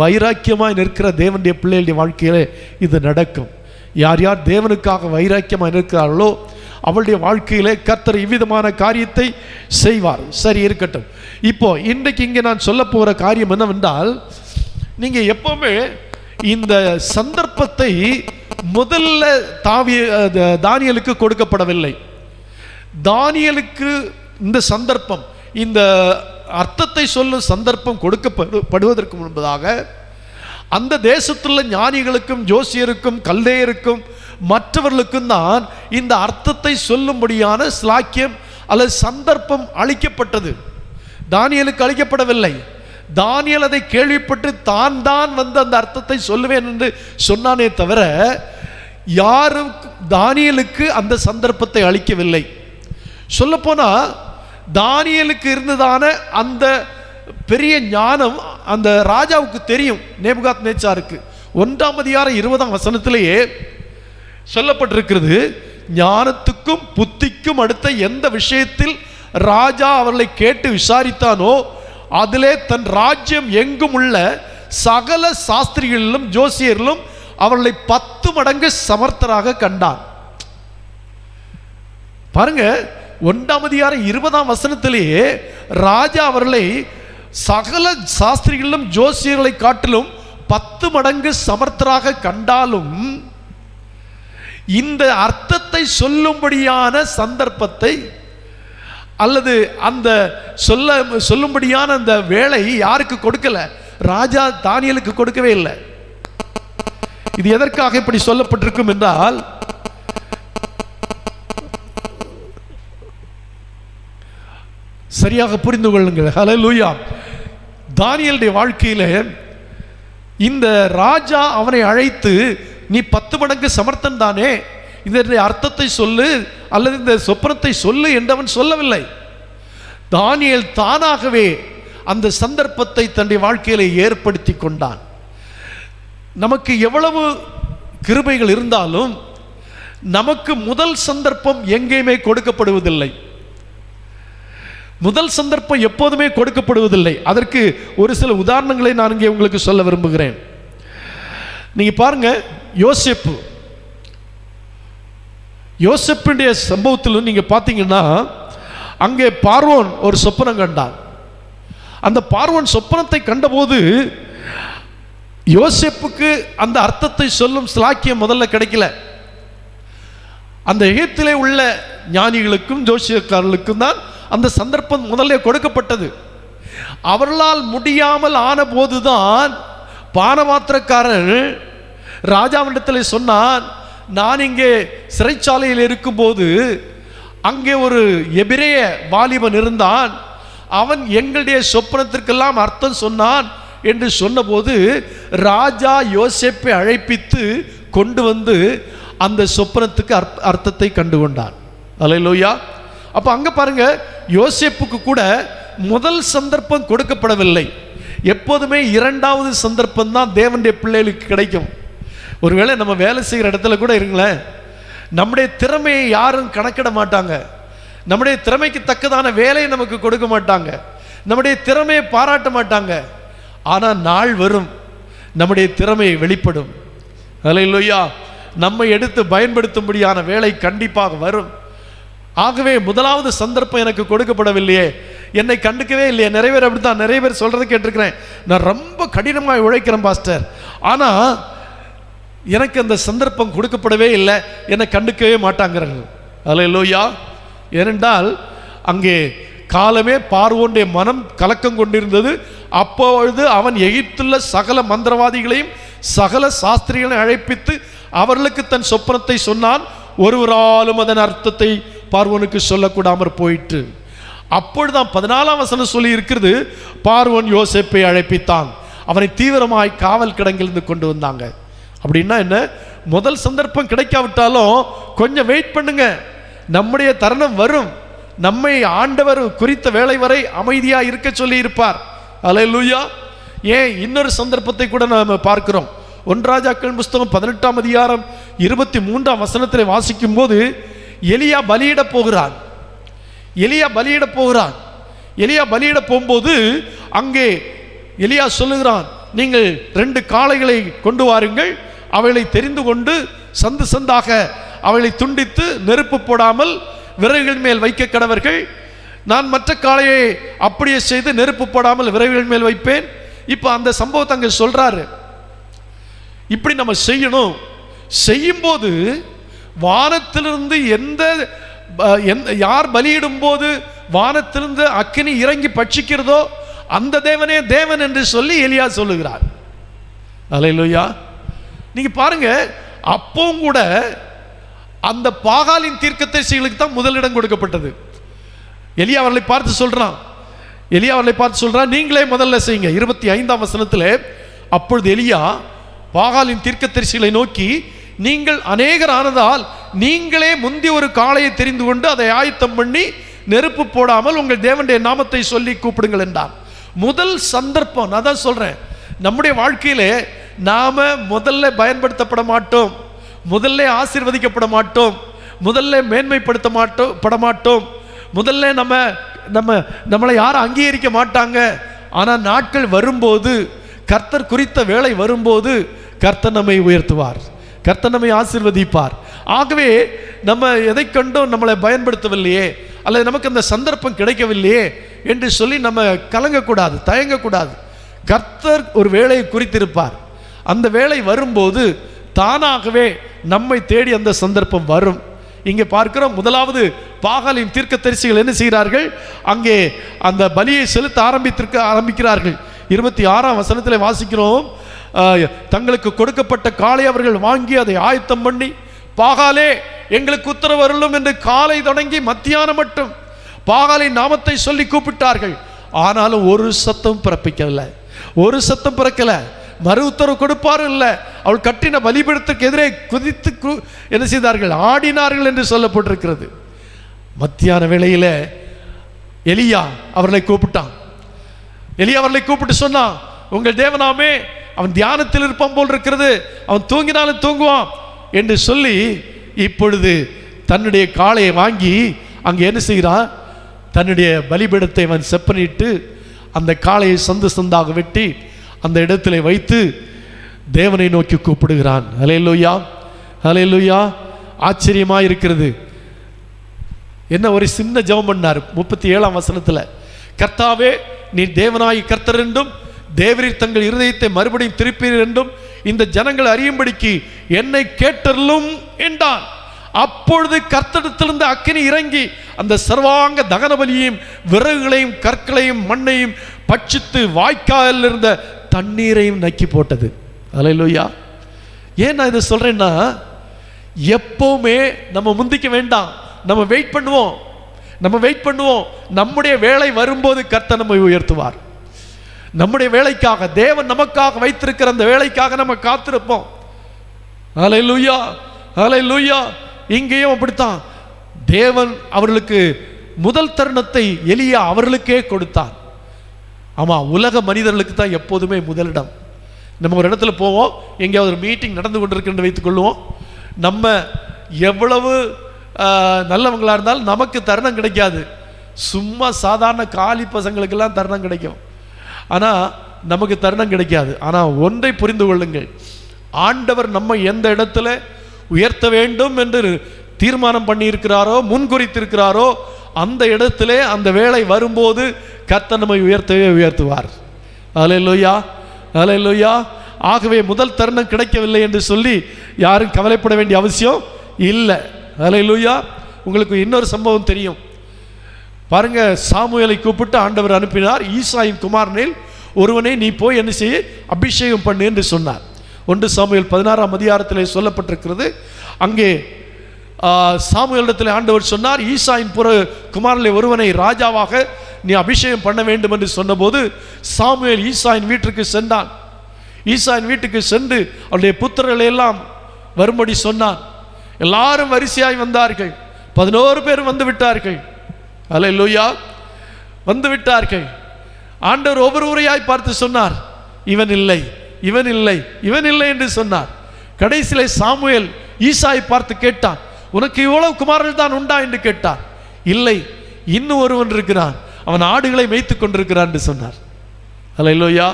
Speaker 2: வைராக்கியமாய் நிற்கிற தேவனுடைய பிள்ளைகளுடைய வாழ்க்கையிலே இது நடக்கும். யார் யார் தேவனுக்காக வைராக்கியமாய் நிற்கிறார்களோ அவளுடைய வாழ்க்கையிலே கர்த்தர் இவ்விதமான காரியத்தை செய்வார். சரி, இருக்கட்டும். இப்போ இன்றைக்கு இங்கே நான் சொல்ல போகிற காரியம் என்னவென்றால், நீங்கள் எப்பவுமே இந்த சந்தர்ப்பத்தை முதல்ல தானியேலுக்கு கொடுக்கப்படவில்லை. தானியேலுக்கு இந்த சந்தர்ப்பம், இந்த அர்த்தத்தை சொல்லும் சந்தர்ப்பம் கொடுக்கப்படுவதற்கு முன்பதாக அந்த தேசத்துள்ள ஞானிகளுக்கும் ஜோசியருக்கும் கல்தேயருக்கும் மற்றவர்களுக்கும் தான் இந்த அர்த்தத்தை சொல்லும்படியான ஸ்லாக்கியம் அல்லது சந்தர்ப்பம் அளிக்கப்பட்டது. தானியேலுக்கு அளிக்கப்படவில்லை. தானியேல் அதை கேள்விப்பட்டு தான் வந்து அந்த அர்த்தத்தை சொல்லுவேன் என்று சொன்னானே தவிர யாரும் தானியேலுக்கு அந்த சந்தர்ப்பத்தை அளிக்கவில்லை. சொல்லப்போனா தானியேலுக்கு இருந்ததான அந்த பெரிய ஞானம் அந்த ராஜாவுக்கு தெரியும். நேபுகாத் நேச்சாருக்கு 1ஆம் அதிகாரம் 20ஆம் வசனத்திலேயே சொல்லப்பட்டிருக்கிறது, ஞானத்துக்கும் புத்திக்கும் அடுத்த எந்த விஷயத்தில் ராஜா அவர்களை கேட்டு விசாரித்தானோ அதிலே தன் ராஜ்யம் எங்கும் உள்ள சகல சாஸ்திரிகளிலும் ஜோசியர்களும் அவர்களை 10 மடங்கு சமர்த்தராக கண்டான். பாருங்க, 1ஆம் அதிகாரம் 20ஆம் வசனத்திலேயே ராஜா அவர்களை சகல சாஸ்திரிகளிலும் ஜோசியர்களை காட்டிலும் 10 மடங்கு சமர்த்தராக கண்டாலும் இந்த அர்த்தத்தை சொல்லும்படியான சந்தர்ப்பத்தை அல்லது அந்த சொல்லும்படியான அந்த வேலை யாருக்கு கொடுக்கல? ராஜா தானியேலுக்கு கொடுக்கவே இல்லை. இது எதற்காக இப்படி சொல்லப்பட்டிருக்கும் என்றால், சரியாக புரிந்து கொள்ளுங்கள். ஹல்லேலூயா. தானியேலுடைய வாழ்க்கையில இந்த ராஜா அவனை அழைத்து, நீ 10 மடங்கு சமர்த்தன் தானே, இதனுடைய அர்த்தத்தை சொல்லு அல்லது இந்த சொப்பனத்தை சொல்லு என்றவன் சொல்லவில்லை. தானியேல் தானாகவே அந்த சந்தர்ப்பத்தை தன்னுடைய வாழ்க்கையில ஏற்படுத்தி கொண்டான். நமக்கு எவ்வளவு கிருபைகள் இருந்தாலும் நமக்கு முதல் சந்தர்ப்பம் எங்கேயுமே கொடுக்கப்படுவதில்லை. முதல் சந்தர்ப்பம் எப்போதுமே கொடுக்கப்படுவதில்லை. அதற்கு ஒரு சில உதாரணங்களை நான் இங்கே உங்களுக்கு சொல்ல விரும்புகிறேன். நீங்க பாருங்க, யோசேப்புடைய சம்பவத்தில் நீங்க பார்த்தீங்கன்னா, அங்கே பார்வோன் ஒரு சொப்பனம் கண்டான். அந்த பார்வோன் சொப்பனத்தை கண்டபோது யோசேப்புக்கு அந்த அர்த்தத்தை சொல்லும் ஸ்லாக்கியம் முதல்ல கிடைக்கல. அந்த எகிப்திலே உள்ள ஞானிகளுக்கும் ஜோசியக்காரர்களுக்கும் தான் அந்த சந்தர்ப்பம் முதல்ல கொடுக்கப்பட்டது. அவர்களால் முடியாமல் ஆன போதுதான் பானமாத்திரக்காரன் ராஜாவிடத்தில் சொன்னான், நான் இங்கே சிறைச்சாலையில் இருக்கும்போது அங்கே ஒரு எபிரேய வாலிபன் இருந்தான், அவன் எங்களுடைய சொப்பனத்திற்கெல்லாம் அர்த்தம் சொன்னான் என்று சொன்னபோது ராஜா யோசேப்பை அழைப்பித்து கொண்டு வந்து அந்த சொப்பனத்துக்கு அர்த்தத்தை கண்டு கொண்டான். அல்லேலூயா. அப்போ அங்கே பாருங்க, யோசேப்புக்கு கூட முதல் சந்தர்ப்பம் கொடுக்கப்படவில்லை. எப்போதுமே இரண்டாவது சந்தர்ப்பம் தான் தேவனுடைய பிள்ளைகளுக்கு கிடைக்கும். ஒருவேளை நம்ம வேலை செய்கிற இடத்துல கூட இருங்களேன், நம்முடைய திறமையை யாரும் கணக்கிட மாட்டாங்க, நம்முடைய திறமைக்கு தக்கதான வேலையை நமக்கு கொடுக்க மாட்டாங்க, நம்முடைய திறமையை பாராட்ட மாட்டாங்க. ஆனால் நாள் வரும், நம்முடைய திறமையை வெளிப்படும். அல்லேலூயா. நம்மை எடுத்து பயன்படுத்தும்படியான வேலை கண்டிப்பாக வரும். ஆகவே முதலாவது சந்தர்ப்பம் எனக்கு கொடுக்கப்படவில்லையே, என்னை கண்டுக்கவே இல்லையே. நிறைய பேர் அப்படித்தான், நிறைய பேர் சொல்றது கேட்டிருக்கிறேன், நான் ரொம்ப கடினமாக உழைக்கிறேன் பாஸ்டர், ஆனால் எனக்கு அந்த சந்தர்ப்பம் கொடுக்கப்படவே இல்லை, என்னை கண்டுக்கவே மாட்டாங்கிறார்கள். அல்லேலூயா. ஏனென்றால் அங்கே காலமே பார்வோனுடைய மனம் கலக்கம் கொண்டிருந்தது. அப்பொழுது அவன் எகிப்துள்ள சகல மந்திரவாதிகளையும் சகல சாஸ்திரிகளையும் அழைப்பித்து அவர்களுக்கு தன் சொப்பனத்தை சொன்னான். ஒருவராலும் அதன் அர்த்தத்தை பார்வோனுக்கு சொல்லக்கூடாமற் போயிற்று. அப்பொழுதுதான் 14ஆம் வசனம் சொல்லி இருக்கிறது, பார்வோன் யோசேப்பை அழைப்பித்தான், அவனை தீவிரமாய் காவல் கிடங்கிலிருந்து கொண்டு வந்தாங்க. அப்படின்னா என்ன? முதல் சந்தர்ப்பம் கிடைக்காவிட்டாலும் கொஞ்சம் வெயிட் பண்ணுங்க, நம்முடைய தருணம் வரும். நம்மை ஆண்டவர் குறித்த வேலை வரை அமைதியா இருக்க சொல்லி இருப்பார். அல்லேலூயா. ஏன் இன்னொரு சந்தர்ப்பத்தை கூட நாம் பார்க்கிறோம். 1 ராஜாக்கள் புஸ்தகம் 18ஆம் அதிகாரம் 23ஆம் வசனத்தில் வாசிக்கும் போது எலியா பலியிட போகிறான். எலியா பலியிட போகும்போது அங்கே எலியா சொல்லுகிறான், நீங்கள் 2 காளைகளை கொண்டு வாருங்கள், அவைகளை தெரிந்து கொண்டு சந்து சந்தாக அவைகளை துண்டித்து நெருப்பு போடாமல் விறகுகள் மேல் வைக்க கடவர்கள். நான் மற்ற காளையை அப்படியே செய்து நெருப்பு போடாமல் விறகுகள் மேல் வைப்பேன். இப்போ அந்த சம்பவத்தை அங்கே சொல்றாரு. இப்படி நம்ம செய்யணும். செய்யும்போது வானத்திலிருந்து யார் பலியிடும் போது வானத்திலிருந்து அக்கினி இறங்கி பட்சிக்கிறதோ அந்த தேவனே தேவன் என்று சொல்லி எலியா சொல்லுகிறார். அல்லேலூயா. நீங்க பாருங்க, அப்பவும் கூட அந்த பாகாலின் தீர்க்கதரிசிகளுக்கு தான் முதலிடம் கொடுக்கப்பட்டது. எலியா அவர்களை பார்த்து சொல்றான், நீங்களே முதல்ல செய்யுங்க. 25ஆம் வசனத்தில் அப்பொழுது எலியா பாகாலின் தீர்க்கதரிசிகளை நோக்கி, நீங்கள் அநேகர் ஆனதால் நீங்களே முந்தி ஒரு காளையை தெரிந்து கொண்டு அதை ஆயத்தம் பண்ணி நெருப்பு போடாமல் உங்கள் தேவனுடைய நாமத்தை சொல்லி கூப்பிடுங்கள் என்றான். முதல் சந்தர்ப்பம். நான் தான் சொல்றேன், நம்முடைய வாழ்க்கையிலே நாம முதல்ல பயன்படுத்தப்பட மாட்டோம், முதல்ல ஆசீர்வதிக்கப்பட மாட்டோம், முதல்ல மேன்மைப்படுத்த மாட்டோம், முதல்ல நம்மளை யாரும் அங்கீகரிக்க மாட்டாங்க. ஆனால் நாட்கள் வரும்போது, கர்த்தர் குறித்த வேலை வரும்போது கர்த்தர் நம்மை உயர்த்துவார், கர்த்தர் நம்மை ஆசீர்வதிப்பார். ஆகவே நம்ம எதை கண்டும் நம்மளை பயன்படுத்தவில்லையே அல்லது நமக்கு அந்த சந்தர்ப்பம் கிடைக்கவில்லையே என்று சொல்லி நம்ம கலங்கக்கூடாது, தயங்கக்கூடாது. கர்த்தர் ஒரு வேலையை குறித்திருப்பார். அந்த வேலை வரும்போது தானாகவே நம்மை தேடி அந்த சந்தர்ப்பம் வரும். இங்கே பார்க்கிறோம், முதலாவது பாகாலின் தீர்க்கதரிசிகள் என்ன செய்கிறார்கள்? அங்கே அந்த பலியை செலுத்த ஆரம்பிக்கிறார்கள். 26ஆம் வசனத்தில் வாசிக்கிறோம், தங்களுக்கு கொடுக்கப்பட்ட காளை அவர்கள் வாங்கி அதை ஆயத்தம் பண்ணி, பாகாலே எங்களுக்கு உத்தரவு அருளும் என்று காலை தொடங்கி மத்தியானம் மட்டும் பாகாலின் நாமத்தை சொல்லி கூப்பிட்டார்கள். ஆனாலும் ஒரு சத்தம் பிறக்கல. மறு உத்தரவு கொடுப்பாரு இல்லை. அவள் கட்டின பலிபீடத்துக்கு எதிரே குதித்து என்ன செய்தார்கள்? ஆடினார்கள் என்று சொல்லப்பட்டிருக்கிறது. மத்தியான வேளையில் எலியா அவர்களை கூப்பிட்டு சொன்னான், உங்கள் தேவனாமே அவன் தியானத்தில் இருப்பான் போல் இருக்கிறது, அவன் தூங்கினாலும் தூங்குவான் என்று சொல்லி இப்பொழுது தன்னுடைய காளையை வாங்கி அங்கே என்ன செய்கிறான்? தன்னுடைய பலிபீடத்தை அவன் செப்பனிட்டு அந்த காளையை சந்து சந்தாக வெட்டி அந்த இடத்துல வைத்து தேவனை நோக்கி கூப்பிடுகிறான். அல்லேலூயா, அல்லேலூயா. ஆச்சரியமா இருக்கிறது. என்ன ஒரு சின்ன ஜெபம் பண்ணார் 37ஆம் வசனத்தில், கர்த்தாவே நீ தேவனாய் கர்த்தர் என்றும் தேவரீர் தங்கள் இருதயத்தை மறுபடியும் திருப்பீர் என்றும் இந்த ஜனங்கள் அறியும்படிக்கு என்னை கேட்டருளும் என்றான். அப்பொழுது கர்த்தரிடத்திலிருந்து அக்கினி இறங்கி அந்த சர்வாங்க தகன பலியையும் விறகுகளையும் கற்களையும் மண்ணையும் பட்சித்து வாய்க்காலில் இருந்த தண்ணீரையும் நக்கி போட்டது. அல்லேலூயா. ஏன் நான் இதை சொல்றேன்னா, எப்பவுமே நம்ம முந்திக்க வேண்டாம், நம்ம வெயிட் பண்ணுவோம். நம்முடைய வேலை வரும்போது கர்த்தர் நம்மை உயர்த்துவார். நம்முடைய வேலைக்காக, தேவன் நமக்காக வைத்திருக்கிற அந்த வேலைக்காக நம்ம காத்திருப்போம். அல்லேலூயா, அல்லேலூயா. இங்கேயும் அப்படித்தான். தேவன் அவர்களுக்கு முதல் தருணத்தை எலியா அவர்களுக்கே கொடுத்தான். ஆமாம், உலக மனிதர்களுக்கு தான் எப்போதுமே முதலிடம். நம்ம ஒரு இடத்துல போவோம், எங்கேயாவது ஒரு மீட்டிங் நடந்து கொண்டிருக்குன்னு வைத்துக்கொள்வோம். நம்ம எவ்வளவு நல்லவங்களாக இருந்தாலும் நமக்கு தருணம் கிடைக்காது. சும்மா சாதாரண காலி பசங்களுக்கெல்லாம் தருணம் கிடைக்கும், ஆனால் நமக்கு தருணம் கிடைக்காது. ஆனால் ஒன்றை புரிந்து கொள்ளுங்கள், ஆண்டவர் நம்ம எந்த இடத்துல உயர்த்த வேண்டும் என்று தீர்மானம் பண்ணியிருக்கிறாரோ, முன்குறித்திருக்கிறாரோ, அந்த இடத்திலே அந்த வேளை வரும்போது கர்த்தர் நம்மை உயர்த்தவே உயர்த்துவார். அல்லேலூயா, அல்லேலூயா. ஆகவே முதல் தருணம் கிடைக்கவில்லை என்று சொல்லி யாரும் கவலைப்பட வேண்டிய அவசியம் இல்லை. அல்லேலூயா. உங்களுக்கு இன்னொரு சம்பவம் தெரியும் பாருங்க. சாமுவேலை கூப்பிட்டு ஆண்டவர் அனுப்பினார். ஈசாயின் குமாரனில் ஒருவனை நீ போய் என்ன செய்ய, அபிஷேகம் பண்ணு என்று சொன்னார். 1 சாமுவேல் 16ஆம் அதிகாரத்திலே சொல்லப்பட்டிருக்கிறது. அங்கே சாமுவேலிடத்தில் ஆண்டவர் சொன்னார், ஈசாயின் குமாரனில் ஒருவனை ராஜாவாக நீ அபிஷேகம் பண்ண வேண்டும் என்று சொன்னபோது சாமுவேல் ஈசாயின் வீட்டுக்கு சென்றான். ஈசாயின் வீட்டுக்கு சென்று அவருடைய புத்திரர்களை எல்லாம் வரும்படி சொன்னான். எல்லாரும் வரிசையாய் வந்தார்கள். 11 பேர் வந்து விட்டார்கள். அல்லேலூயா, வந்து விட்டார்கள். ஆண்டவர் ஒவ்வொருவரையாய் பார்த்து சொன்னார், இவன் இல்லை, இவன் இல்லை, இவன் இல்லை என்று சொன்னார். கடைசியிலே சாமுவேல் ஈசாயை பார்த்து கேட்டான், உனக்கு இவ்வளவு குமாரர்கள் தான் உண்டா என்று கேட்டான். இல்லை, இன்னும் ஒருவன் இருக்கிறான், அவன் ஆடுகளை மேய்த்து கொண்டிருக்கிறான் என்று சொன்னார். அல்லேலூயா.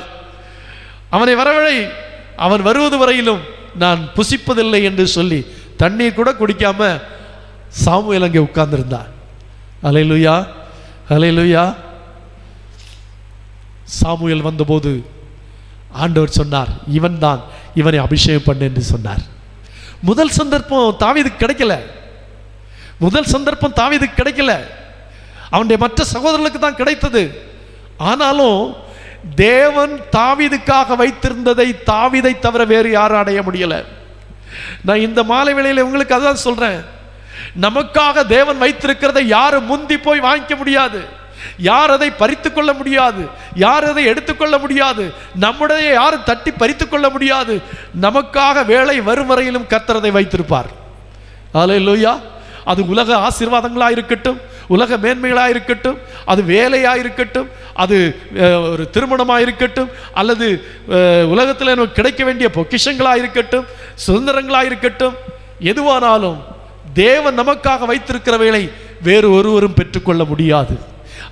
Speaker 2: அவனை வரவழை, அவன் வருவது வரையிலும் நான் புசிப்பதில்லை என்று சொல்லி தண்ணீர் கூட குடிக்காம சாமுவேல் அங்கே உட்கார்ந்திருந்தான். அல்லேலூயா, அல்லேலூயா. சாமுவேல் வந்தபோது ஆண்டவர் சொன்னார், இவன் தான், இவனை அபிஷேகம் பண்ணு என்று சொன்னார். முதல் சந்தர்ப்பம் தாவீதுக்கு கிடைக்கல. முதல் சந்தர்ப்பம் தாவீதுக்கு கிடைக்கல, அவனுடைய மற்ற சகோதரர்களுக்கு தான் கிடைத்தது. ஆனாலும் தேவன் தாவீதுக்காக வைத்திருந்ததை தாவீதை தவிர வேறு யாரும் அடைய முடியல. நான் இந்த மாலை வேளையில் உங்களுக்கு அதான் சொல்றேன், நமக்காக தேவன் வைத்திருக்கிறதை யாரும் முந்தி போய் வாங்கிக்க முடியாது, யார் அதை பறித்து கொள்ள முடியாது, யார் அதை எடுத்துக்கொள்ள முடியாது, நம்முடைய யாரும் தட்டி பறித்து கொள்ள முடியாது. நமக்காக வேலை வரும் வரையிலும் கர்த்தர் அதை வைத்திருப்பார். அல்லேலூயா. அது உலக ஆசீர்வாதங்களாக இருக்கட்டும், உலக மேன்மைகளாக இருக்கட்டும், அது வேலையாக இருக்கட்டும், அது ஒரு திருமணமாக இருக்கட்டும், அல்லது உலகத்தில் நமக்கு கிடைக்க வேண்டிய பொக்கிஷங்களாக இருக்கட்டும், சுதந்திரங்களாக இருக்கட்டும், எதுவானாலும் தேவன் நமக்காக வைத்திருக்கிற வேலை வேறு ஒருவரும் பெற்றுக்கொள்ள முடியாது.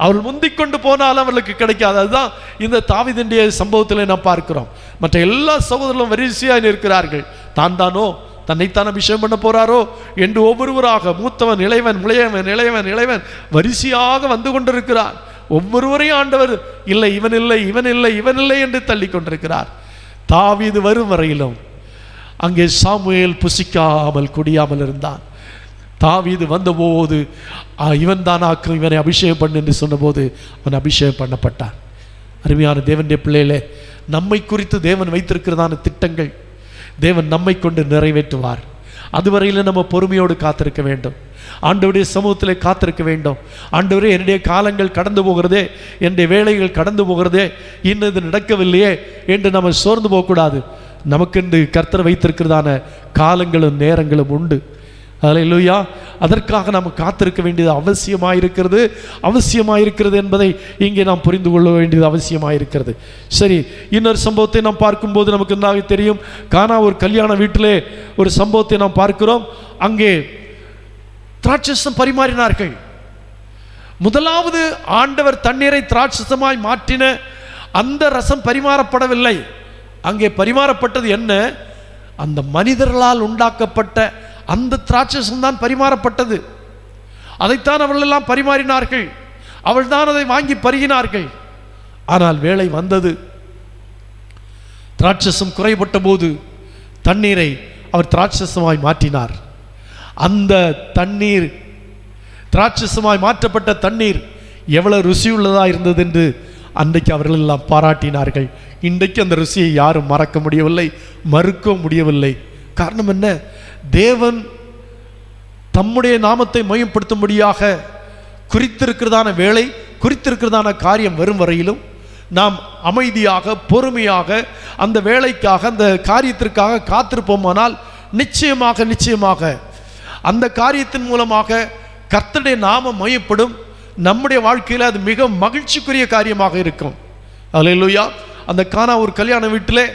Speaker 2: அவர்கள் முந்திக்கொண்டு போனாலும் அவர்களுக்கு கிடைக்காது. அதுதான் இந்த தாவீதுடைய சம்பவத்தில் நாம் பார்க்கிறோம். மற்ற எல்லா சகோதரர்களும் வரிசையாக இருக்கிறார்கள். தான் தானோ தன்னைத்தான் அபிஷேகம் பண்ண போறாரோ என்று ஒவ்வொருவராக, மூத்தவன் இளைவன், இளையவன் இளையவன் இளையவன் வரிசையாக வந்து கொண்டிருக்கிறார். ஒவ்வொருவரையும் ஆண்டவர் இல்லை, இவன் இல்லை, இவன் இல்லை, இவன் இல்லை என்று தள்ளி கொண்டிருக்கிறார். தாவீது வரும் வரையிலும் அங்கே சாமுவேல் புசிக்காமல் குடியாமல் இருந்தான். தாவீது வந்தபோது இவன் தான் ஆக்கும், இவனை அபிஷேகம் பண்ணு என்று சொன்னபோது அவன் அபிஷேகம் பண்ணப்பட்டான். அருமையான தேவனுடைய பிள்ளைகளே, நம்மை குறித்து தேவன் வைத்திருக்கிறதான திட்டங்கள் தேவன் நம்மை கொண்டு நிறைவேற்றுவார். அதுவரையில் நம்ம பொறுமையோடு காத்திருக்க வேண்டும், ஆண்டவருடைய சமூகத்தில் காத்திருக்க வேண்டும். ஆண்டவரே, என்னுடைய காலங்கள் கடந்து போகிறதே, என்னுடைய வேலைகள் கடந்து போகிறதே, இன்னும் இது நடக்கவில்லையே என்று நம்ம சோர்ந்து போகக்கூடாது. நமக்கென்று கர்த்தர் வைத்திருக்கிறதான காலங்களும் நேரங்களும் உண்டு. அல்லேலூயா. அதற்காக நாம் காத்திருக்க வேண்டியது அவசியமாயிருக்கிறது என்பதை இங்கே நாம் புரிந்து கொள்ள வேண்டியது அவசியமாயிருக்கிறது. சரி, இன்னொரு சம்பவத்தை நாம் பார்க்கும்போது நமக்கு நன்றாக தெரியும். கானா ஒரு கல்யாண வீட்டிலே ஒரு சம்பவத்தை நாம் பார்க்கிறோம். அங்கே திராட்சரசம் பரிமாறினார்கள். முதலாவது ஆண்டவர் தண்ணீரை திராட்சரசமாய் மாற்றின அந்த ரசம் பரிமாறப்படவில்லை. அங்கே பரிமாறப்பட்டது என்ன? அந்த மனிதர்களால் உண்டாக்கப்பட்ட அந்த திராட்சரசம் தான் பரிமாறப்பட்டது. அதைத்தான் அவர்கள் எல்லாம் பரிமாறினார்கள். அவள் தான் அதை வாங்கி பருகினார்கள். ஆனால் வேளை வந்தது, திராட்சரசம் குறைபட்ட போது தண்ணீரை அவர் திராட்சரசமாய் மாற்றினார். அந்த தண்ணீர், திராட்சரசமாய் மாற்றப்பட்ட தண்ணீர் எவ்வளவு ருசியுள்ளதாக இருந்தது என்று அன்றைக்கு அவர்கள் எல்லாம் பாராட்டினார்கள். இன்றைக்கு அந்த ருசியை யாரும் மறக்க முடியவில்லை, மறுக்க முடியவில்லை. காரணம் என்ன? தேவன் தம்முடைய நாமத்தை மையப்படுத்தும்படியாக குறித்திருக்கிறதான வேலை, குறித்திருக்கிறதான காரியம் வரும் வரையிலும் நாம் அமைதியாக, பொறுமையாக அந்த வேலைக்காக, அந்த காரியத்திற்காக காத்திருப்போமானால் நிச்சயமாக அந்த காரியத்தின் மூலமாக கர்த்தருடைய நாமம் மையப்படும், நம்முடைய வாழ்க்கையில் அது மிக மகிழ்ச்சிக்குரிய காரியமாக இருக்கும். அல்லேலூயா. அந்த கானா ஒரு கல்யாண வீட்டிலே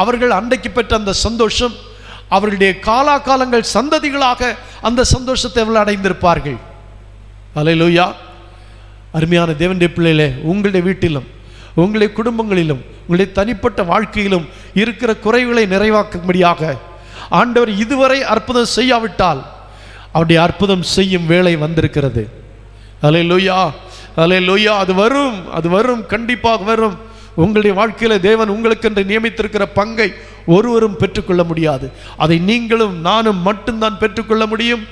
Speaker 2: அவர்கள் அன்றைக்கு பெற்ற அந்த சந்தோஷம், அவர்களுடைய காலாகாலங்கள் சந்ததிகளாக அந்த சந்தோஷத்தை அவர்கள் அடைந்திருப்பார்கள். அல்லேலூயா. அருமையான தேவனுடைய பிள்ளைகளே, உங்களுடைய வீட்டிலும் உங்களுடைய குடும்பங்களிலும் உங்களுடைய தனிப்பட்ட வாழ்க்கையிலும் இருக்கிற குறைகளை நிறைவாக்கும்படியாக ஆண்டவர் இதுவரை அற்புதம் செய்யாவிட்டால் அவருடைய அற்புதம் செய்யும் வேளை வந்திருக்கிறது. அல்லேலூயா, அல்லேலூயா. அது வரும், கண்டிப்பாக வரும். உங்களுடைய வாழ்க்கையில் தேவன் உங்களுக்கென்று நியமித்திருக்கிற பங்கை ஒருவரும் பெற்றுக்கொள்ள முடியாது. அதை நீங்களும் நானும் மட்டும்தான் பெற்றுக்கொள்ள முடியும்.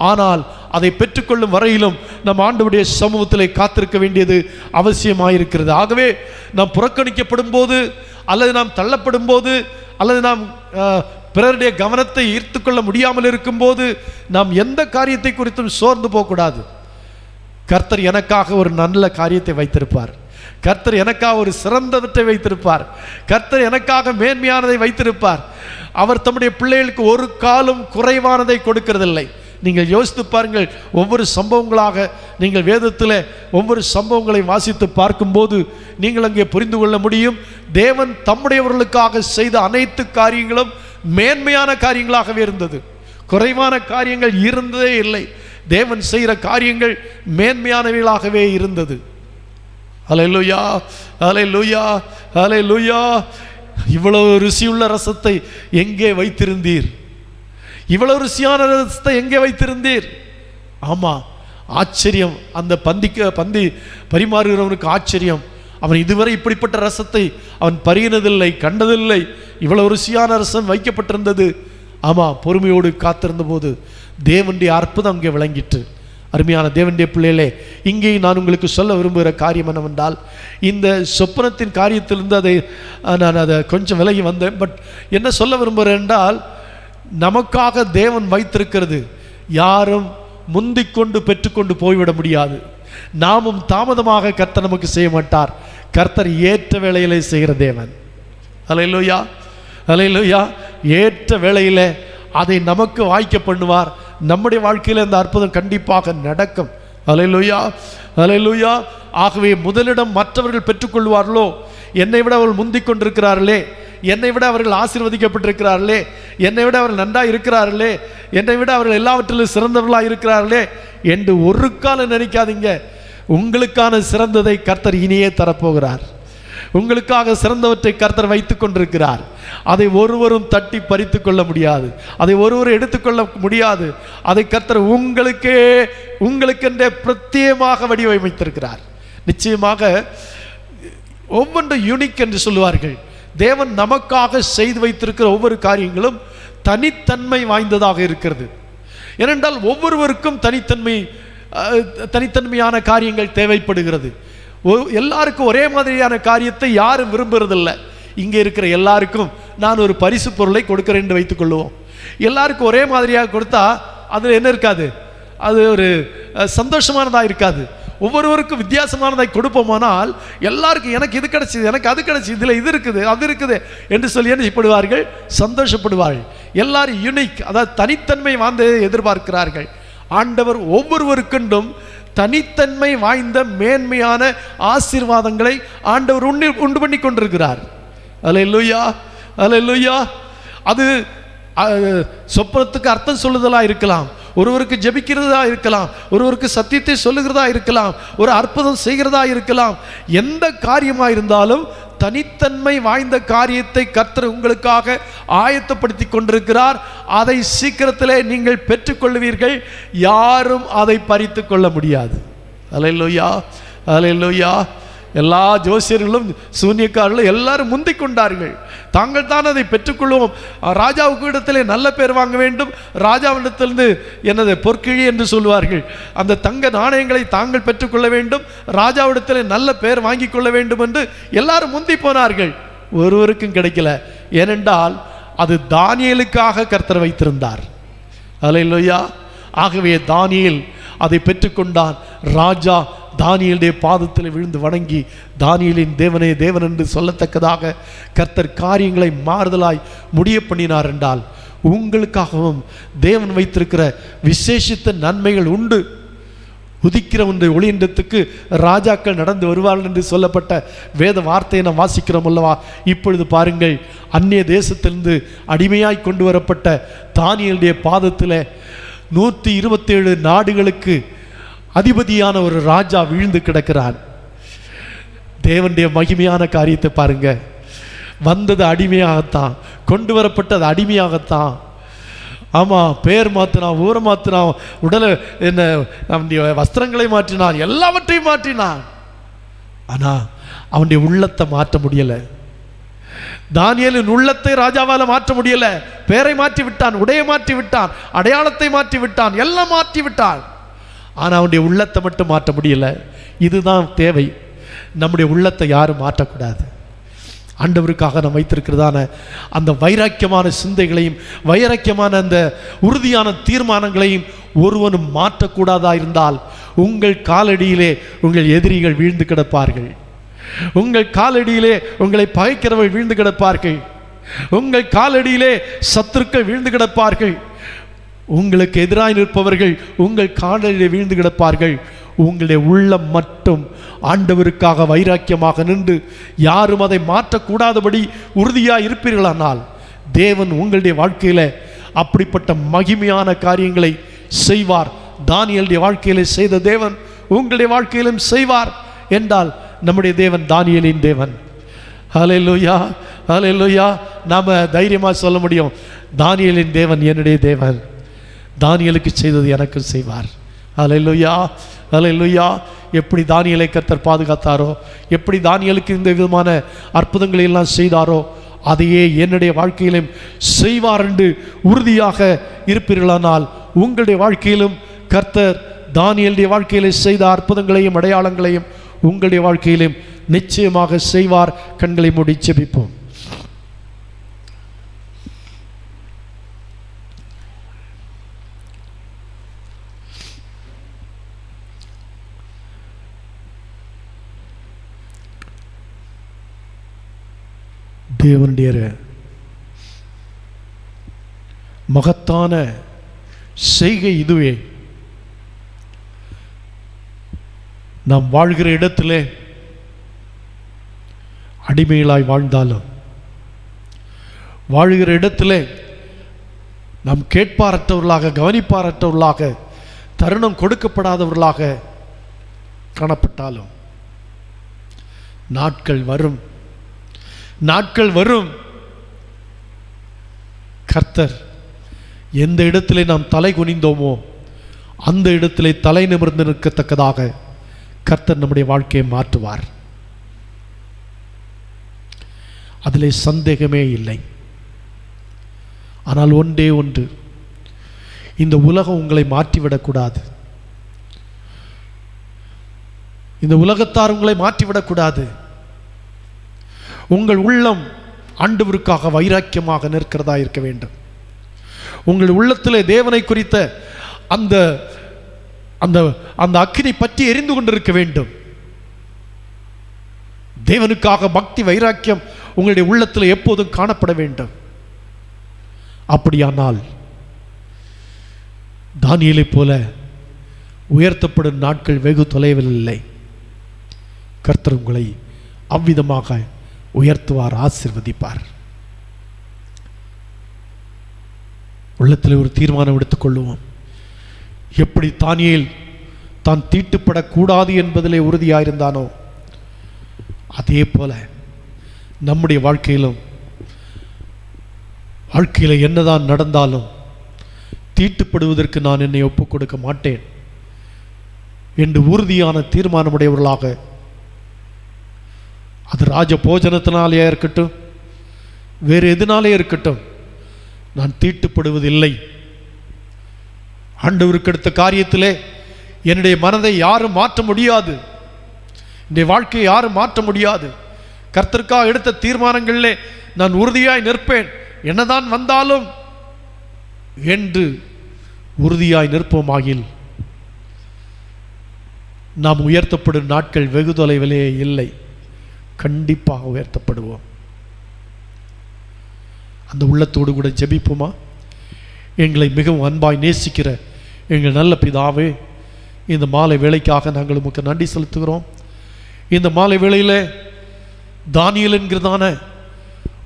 Speaker 2: ஆனால் அதை பெற்றுக்கொள்ளும் வரையிலும் நம் ஆண்டவருடைய சமூகத்தில் காத்திருக்க வேண்டியது அவசியமாயிருக்கிறது. ஆகவே நாம் புறக்கணிக்கப்படும் போது, அல்லது நாம் தள்ளப்படும் போது, அல்லது நாம் பிறருடைய கவனத்தை ஈர்த்து கொள்ள முடியாமல் இருக்கும்போது நாம் எந்த காரியத்தை குறித்தும் சோர்ந்து போகக்கூடாது. கர்த்தர் எனக்காக ஒரு நல்ல காரியத்தை வைத்திருப்பார். கர்த்தர் எனக்காக ஒரு சிறந்தவற்றை வைத்திருப்பார். கர்த்தர் எனக்காக மேன்மையானதை வைத்திருப்பார். அவர் தம்முடைய பிள்ளைகளுக்கு ஒரு காலம் குறைவானதை கொடுக்கிறதில்லை. நீங்கள் யோசித்து பாருங்கள். ஒவ்வொரு சம்பவங்களாக நீங்கள் வேதத்தில் ஒவ்வொரு சம்பவங்களை வாசித்து பார்க்கும்போது நீங்கள் அங்கே புரிந்து கொள்ள முடியும். தேவன் தம்முடையவர்களுக்காக செய்த அனைத்து காரியங்களும் மேன்மையான காரியங்களாகவே இருந்தது. குறைவான காரியங்கள் இருந்ததே இல்லை. தேவன் செய்கிற காரியங்கள் மேன்மையானவைகளாகவே இருந்தது. ஹல்லேலூயா, ஹல்லேலூயா, ஹல்லேலூயா. இவ்வளவு ருசியுள்ள ரசத்தை எங்கே வைத்திருந்தீர்? இவ்வளவு ருசியான ரசத்தை எங்கே வைத்திருந்தீர்? ஆமா, ஆச்சரியம். அந்த பந்தி பரிமாறுகிறவனுக்கு ஆச்சரியம். அவன் இதுவரை இப்படிப்பட்ட ரசத்தை அவன் பருகினதில்லை, கண்டதில்லை. இவ்வளவு ருசியான ரசம் வைக்கப்பட்டிருந்தது. ஆமா, பொறுமையோடு காத்திருந்த போது தேவனுடைய அற்புதம் அங்கே விளங்கிற்று. அருமையான தேவனுடைய பிள்ளைகளே, இங்கே நான் உங்களுக்கு சொல்ல விரும்புகிற காரியம் என்னவென்றால், இந்த சொப்பனத்தின் காரியத்திலிருந்து நான் அதை கொஞ்சம் விலகி வந்தேன். பட் என்ன சொல்ல விரும்புகிறேன் என்றால், நமக்காக தேவன் வைத்திருக்கிறது யாரும் முந்திக்கொண்டு பெற்றுக்கொண்டு போய்விட முடியாது. நாமும் தாமதமாக கர்த்தர் நமக்கு செய்ய மாட்டார். கர்த்தர் ஏற்ற வேளையிலே செய்கிற தேவன். ஹல்லேலூயா, ஹல்லேலூயா. ஏற்ற வேளையிலே அதை நமக்கு வாய்க்க பண்ணுவார். நம்முடைய வாழ்க்கையில் அந்த அற்புதம் கண்டிப்பாக நடக்கும். ஹல்லேலூயா, ஹல்லேலூயா. ஆகவே முதலிடம் மற்றவர்கள் பெற்றுக்கொள்வார்களோ, என்னை விட அவர்கள் முந்திக் கொண்டிருக்கிறார்களே, என்னை விட அவர்கள் ஆசீர்வதிக்கப்பட்டிருக்கிறார்களே, என்னை விட அவர்கள் நன்றாக இருக்கிறார்களே, என்னை விட அவர்கள் எல்லாவற்றிலும் சிறந்தவர்களாக இருக்கிறார்களே என்று ஒரு காலம் நினைக்காதீங்க. உங்களுக்கான சிறந்ததை கர்த்தர் இனியே தரப்போகிறார். உங்களுக்காக சிறந்தவற்றை கர்த்தர் வைத்துக் கொண்டிருக்கிறார். அதை ஒருவரும் தட்டி பறித்து கொள்ள முடியாது. அதை ஒருவரும் எடுத்துக்கொள்ள முடியாது. அதை கர்த்தர் உங்களுக்கென்றே பிரத்யேகமாக வடிவமைத்திருக்கிறார். நிச்சயமாக ஒவ்வொன்றும் யூனிக் என்று சொல்லுவார்கள். தேவன் நமக்காக செய்து வைத்திருக்கிற ஒவ்வொரு காரியங்களும் தனித்தன்மை வாய்ந்ததாக இருக்கிறது. ஏனென்றால் ஒவ்வொருவருக்கும் தனித்தன்மையான காரியங்கள் தேவைப்படுகிறது. எல்லாருக்கும் ஒரே மாதிரியான காரியத்தை யாரும் விரும்புறதில்லை. இங்கே இருக்கிற எல்லாருக்கும் நான் ஒரு பரிசு பொருளை கொடுக்கிறேன் என்று வைத்துக் கொள்வோம். எல்லாருக்கும் ஒரே மாதிரியாக கொடுத்தா அது என்ன இருக்காது? அது ஒரு சந்தோஷமானதாக இருக்காது. ஒவ்வொருவருக்கும் வித்தியாசமானதை கொடுப்போமானால் எல்லாருக்கும் எனக்கு இது கிடைச்சிது, எனக்கு அது கிடைச்சிது, இதில் இது இருக்குது, அது இருக்குது என்று சொல்லி என்ன சந்தோஷப்படுவார்கள். எல்லாரும் யுனிக், அதாவது தனித்தன்மை வாய்ந்து எதிர்பார்க்கிறார்கள். ஆண்டவர் ஒவ்வொருவருக்கும் தனித்தன்மை வாய்ந்த மேன்மையான ஆசீர்வாதங்களை ஆண்டவர் உண்டு பண்ணி கொண்டிருக்கிறார். அல்லேலூயா, அல்லேலூயா. அது சொப்பனத்துக்கு அர்த்தம் சொல்லுதலா இருக்கலாம், ஒருவருக்கு ஜெபிக்கிறதா இருக்கலாம், ஒருவருக்கு சத்தியத்தை சொல்லுகிறதா இருக்கலாம், ஒரு அற்புதம் செய்கிறதா இருக்கலாம். எந்த காரியமாக இருந்தாலும் தனித்தன்மை வாய்ந்த காரியத்தை கர்த்தர் உங்களுக்காக ஆயத்தப்படுத்தி கொண்டிருக்கிறார். அதை சீக்கிரத்திலே நீங்கள் பெற்றுக்கொள்வீர்கள். யாரும் அதை பறித்து கொள்ள முடியாது. அல்லேலூயா, அல்லேலூயா. எல்லா ஜோசியர்களும் சூனியக்காரர்களும் எல்லாரும் முந்திக் கொண்டார்கள். தாங்கள் தான் அதை பெற்றுக்கொள்வோம். ராஜாவுக்கு இடத்திலே நல்ல பேர் வாங்க வேண்டும், ராஜாவிடத்திலிருந்து எனது பொற்கிழி என்று சொல்வார்கள், அந்த தங்க நாணயங்களை தாங்கள் பெற்றுக்கொள்ள வேண்டும், ராஜாவிடத்திலே நல்ல பேர் வாங்கி கொள்ள வேண்டும் என்று எல்லாரும் முந்தி போனார்கள். ஒருவருக்கும் கிடைக்கல. ஏனென்றால் அது தானியேலுக்காக கர்த்தர் வைத்திருந்தார். அல்லேலூயா. ஆகவே தானியேல் அதை பெற்றுக்கொண்டான். ராஜா தானியேலுடைய பாதத்தில் விழுந்து வணங்கி தானியேலின் தேவனே தேவன் என்று சொல்லத்தக்கதாக கர்த்தர் காரியங்களை மாறுதலாய் முடிய பண்ணினார். என்றால் உங்களுக்காகவும் தேவன் வைத்திருக்கிற விசேஷித்த நன்மைகள் உண்டு. உதிக்கிற ஒன்றை ஒளியின்றத்துக்கு ராஜாக்கள் நடந்து வருவார்கள் என்று சொல்லப்பட்ட வேத வார்த்தையை நாம் வாசிக்கிறோம் அல்லவா? இப்பொழுது பாருங்கள், அந்நிய தேசத்திலிருந்து அடிமையாய் கொண்டு வரப்பட்ட தானியேலுடைய பாதத்தில் 127 நாடுகளுக்கு அதிபதியான ஒரு ராஜா வீழ்ந்து கிடக்கிறான். தேவனுடைய மகிமையான காரியத்தை பாருங்க. வந்தது அடிமையாகத்தான், கொண்டு வரப்பட்டது அடிமையாகத்தான். ஆமாம், பேர் மாற்றினான், ஊரை மாற்றினான், உடலை என்ன அவனுடைய வஸ்திரங்களை மாற்றினான், எல்லாவற்றையும் மாற்றினான். ஆனால் அவனுடைய உள்ளத்தை மாற்ற முடியலை. தானியேலின் உள்ளத்தை ராஜாவால் மாற்ற முடியலை. பேரை மாற்றி விட்டான், உடையை மாற்றி விட்டான், அடையாளத்தை மாற்றி விட்டான், எல்லாம் மாற்றி விட்டான். ஆனால் அவனுடைய உள்ளத்தை மட்டும் மாற்ற முடியலை. இதுதான் தேவை. நம்முடைய உள்ளத்தை யாரும் மாற்றக்கூடாது. ஆண்டவருக்காக நாம் வைத்திருக்கிறதான அந்த வைராக்கியமான சிந்தைகளையும் வைராக்கியமான அந்த உறுதியான தீர்மானங்களையும் ஒருவனும் மாற்றக்கூடாதா இருந்தால் உங்கள் காலடியிலே உங்கள் எதிரிகள் வீழ்ந்து கிடப்பார்கள். உங்கள் காலடியிலே உங்களை பகைக்கிறவர்கள் வீழ்ந்து கிடப்பார்கள். உங்கள் காலடியிலே சத்துருக்கள் வீழ்ந்து கிடப்பார்கள். உங்களுக்கு எதிராய் நிற்பவர்கள் உங்கள் காலடியிலே வீழ்ந்து கிடப்பார்கள். உங்களுடைய உள்ளம் மட்டும் ஆண்டவருக்காக வைராக்கியமாக நின்று யாரும் அதை மாற்றக்கூடாதபடி உறுதியாக இருப்பீர்களானால் தேவன் உங்களுடைய வாழ்க்கையில் அப்படிப்பட்ட மகிமையான காரியங்களை செய்வார். தானியேலுடைய வாழ்க்கையிலே செய்த தேவன் உங்களுடைய வாழ்க்கையிலும் செய்வார் என்றால் நம்முடைய தேவன் தானியேலின் தேவன். ஹல்லேலூயா, ஹல்லேலூயா. நாம் தைரியமாக சொல்ல முடியும், தானியேலின் தேவன் என்னுடைய தேவன், தானியேலுக்கு செய்தது எனக்கும் செய்வார். ஹல்லேலூயா, ஹல்லேலூயா. எப்படி தானியேலை கர்த்தர் பாதுகாத்தாரோ, எப்படி தானியேலுக்கு இந்த விதமான அற்புதங்களை எல்லாம் செய்தாரோ, அதையே என்னுடைய வாழ்க்கையிலும் செய்வார் என்று உறுதியாக இருப்பீர்களானால் உங்களுடைய வாழ்க்கையிலும் கர்த்தர் தானியேலுடைய வாழ்க்கையிலே செய்த அற்புதங்களையும் அடையாளங்களையும் உங்களுடைய வாழ்க்கையிலும் நிச்சயமாக செய்வார். கண்களை மூடி ஜெபிப்போம். தேவனுடைய மகத்தான செய்கை இதுவே. நாம் வாழ்கிற இடத்திலே அடிமைகளாய் வாழ்ந்தாலும், வாழ்கிற இடத்திலே நாம் கேட்பாரற்றவர்களாக, கவனிப்பாரற்றவர்களாக, தருணம் கொடுக்கப்படாதவர்களாக காணப்பட்டாலும் நாட்கள் வரும், நாட்கள் வரும். கர்த்தர் எந்த இடத்திலே நாம் தலை குனிந்தோமோ அந்த இடத்திலே தலை நிமிர்ந்து நிற்கத்தக்கதாக கர்த்தர் நம்முடைய வாழ்க்கையை மாற்றுவார். அதிலே சந்தேகமே இல்லை. ஆனால் ஒன்றே ஒன்று, இந்த உலகம் உங்களை மாற்றிவிடக்கூடாது. இந்த உலகத்தார் உங்களை மாற்றிவிடக்கூடாது. உங்கள் உள்ளம் ஆண்டவருக்காக வைராக்கியமாக நிற்கிறதா இருக்க வேண்டும். உங்கள் உள்ளத்திலே தேவனை குறித்த அந்த அந்த அந்த அக்கினி பற்றி எரிந்து கொண்டிருக்க வேண்டும். தேவனுக்காக பக்தி வைராக்கியம் உங்களுடைய உள்ளத்தில் எப்போதும் காணப்பட வேண்டும். அப்படியானால் தானியேலை போல உயர்த்தப்படும் நாட்கள் வெகு தொலைவில் இல்லை. கர்த்தர் உங்களை அவ்விதமாக உயர்த்துவார், ஆசீர்வதிப்பார். உள்ளத்தில் ஒரு தீர்மானம் எடுத்துக்கொள்ளுவோம். எப்படி தானியேல் தான் தீட்டுப்படக்கூடாது என்பதிலே உறுதியாயிருந்தானோ அதே போல நம்முடைய வாழ்க்கையில் என்னதான் நடந்தாலும் தீட்டுப்படுவதற்கு நான் என்னை ஒப்புக் கொடுக்க மாட்டேன் என்று உறுதியான தீர்மானமுடையவர்களாக, அது ராஜ போஜனத்தினாலே இருக்கட்டும், வேறு எதனாலே இருக்கட்டும், நான் தீட்டுப்படுவதில்லை. ஆண்டவருக்கு எடுத்த காரியத்திலே என்னுடைய மனதை யாரும் மாற்ற முடியாது, என்னுடைய வாழ்க்கையை யாரும் மாற்ற முடியாது. கர்த்தருக்காக எடுத்த தீர்மானங்களிலே நான் உறுதியாய் நிற்பேன், என்னதான் வந்தாலும் என்று உறுதியாய் நிற்போமாகில் நாம் உயர்த்தப்படும் நாட்கள் வெகு தொலைவிலே இல்லை. கண்டிப்பாக உயர்த்தப்படுவோம். அந்த உள்ளத்தோடு கூட ஜெபிப்போமா? எங்களை மிகவும் அன்பாய் நேசிக்கிற எங்கள் நல்ல பிதாவே, இந்த மாலை வேளைக்காக நாங்கள் உமக்கு நன்றி செலுத்துகிறோம். இந்த மாலை வேளையில் தானியேல் என்கிறதான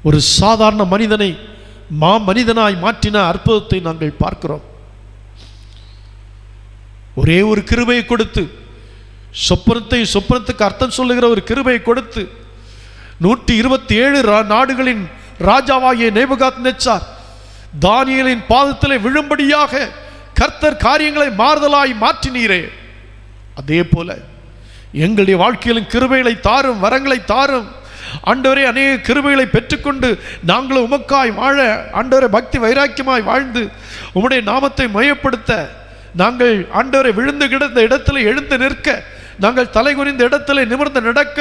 Speaker 2: ஒரு சாதாரண மனிதனை மனிதனாய் மாற்றின அற்புதத்தை நாங்கள் பார்க்கிறோம். ஒரே ஒரு கிருபையை கொடுத்து, சொப்பனத்துக்கு அர்த்தம் சொல்லுகிற ஒரு கிருபையை கொடுத்து 127 நாடுகளின் ராஜாவாகிய நேபுகாத்நேச்சார் தானியேலின் பாதத்திலே விழும்படியாக கர்த்தர் காரியங்களை மாறுதலாய் மாற்றினீரே, அதே போல எங்களுடைய வாழ்க்கையிலும் கிருபைகளை தாரும், வரங்களை தாரும் ஆண்டவரே. அநேக கிருபைகளை பெற்றுக்கொண்டு நாங்களும் உமக்காய் வாழ ஆண்டவரே பக்தி வைராக்கியமாய் வாழ்ந்து உம்முடைய நாமத்தை மையப்படுத்த நாங்கள் ஆண்டவரை விழுந்து கிடந்த இடத்துல எழுந்து நிற்க, நாங்கள் தலை குனிந்த இடத்துல நிமிர்ந்து நடக்க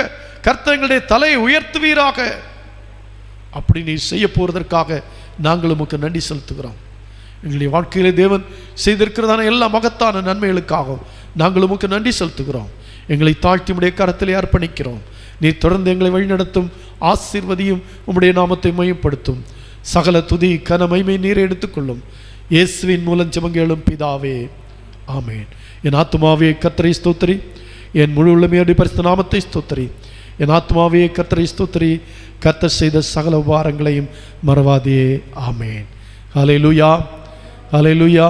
Speaker 2: கர்த்தர் எங்களுடைய தலையை உயர்த்துவீராக. அப்படி நீ செய்ய போவதற்காக நாங்கள் உமக்கு நன்றி செலுத்துகிறோம். எங்களுடைய வாழ்க்கையிலே தேவன் செய்திருக்கிறதான எல்லா மகத்தான நன்மைகளுக்காகவும் நாங்கள் உமக்கு நன்றி செலுத்துகிறோம். எங்களை தாழ்த்தி உம்முடைய கரத்திலே அர்ப்பணிக்கிறோம். நீர் தொடர்ந்து எங்களை வழிநடத்தும், ஆசீர்வதியும், உம்முடைய நாமத்தை மையப்படுத்தும். சகல துதி கன மகிமை நீரை எடுத்துக்கொள்ளும். இயேசுவின் மூலம் ஜெபங்களும் பிதாவே, ஆமேன். என் ஆத்துமாவே கர்த்தரை ஸ்தோத்திரி, என் முழு உள்ளமையோடு பரிசுத்த நாமத்தை ஸ்தோத்திரி. என் ஆத்துமாவே கர்த்தரை ஸ்தோத்திரி, கர்த்தர் செய்த சகல உபகாரங்களையும் மறவாதே. ஆமேன். ஹல்லேலூயா, ஹல்லேலூயா.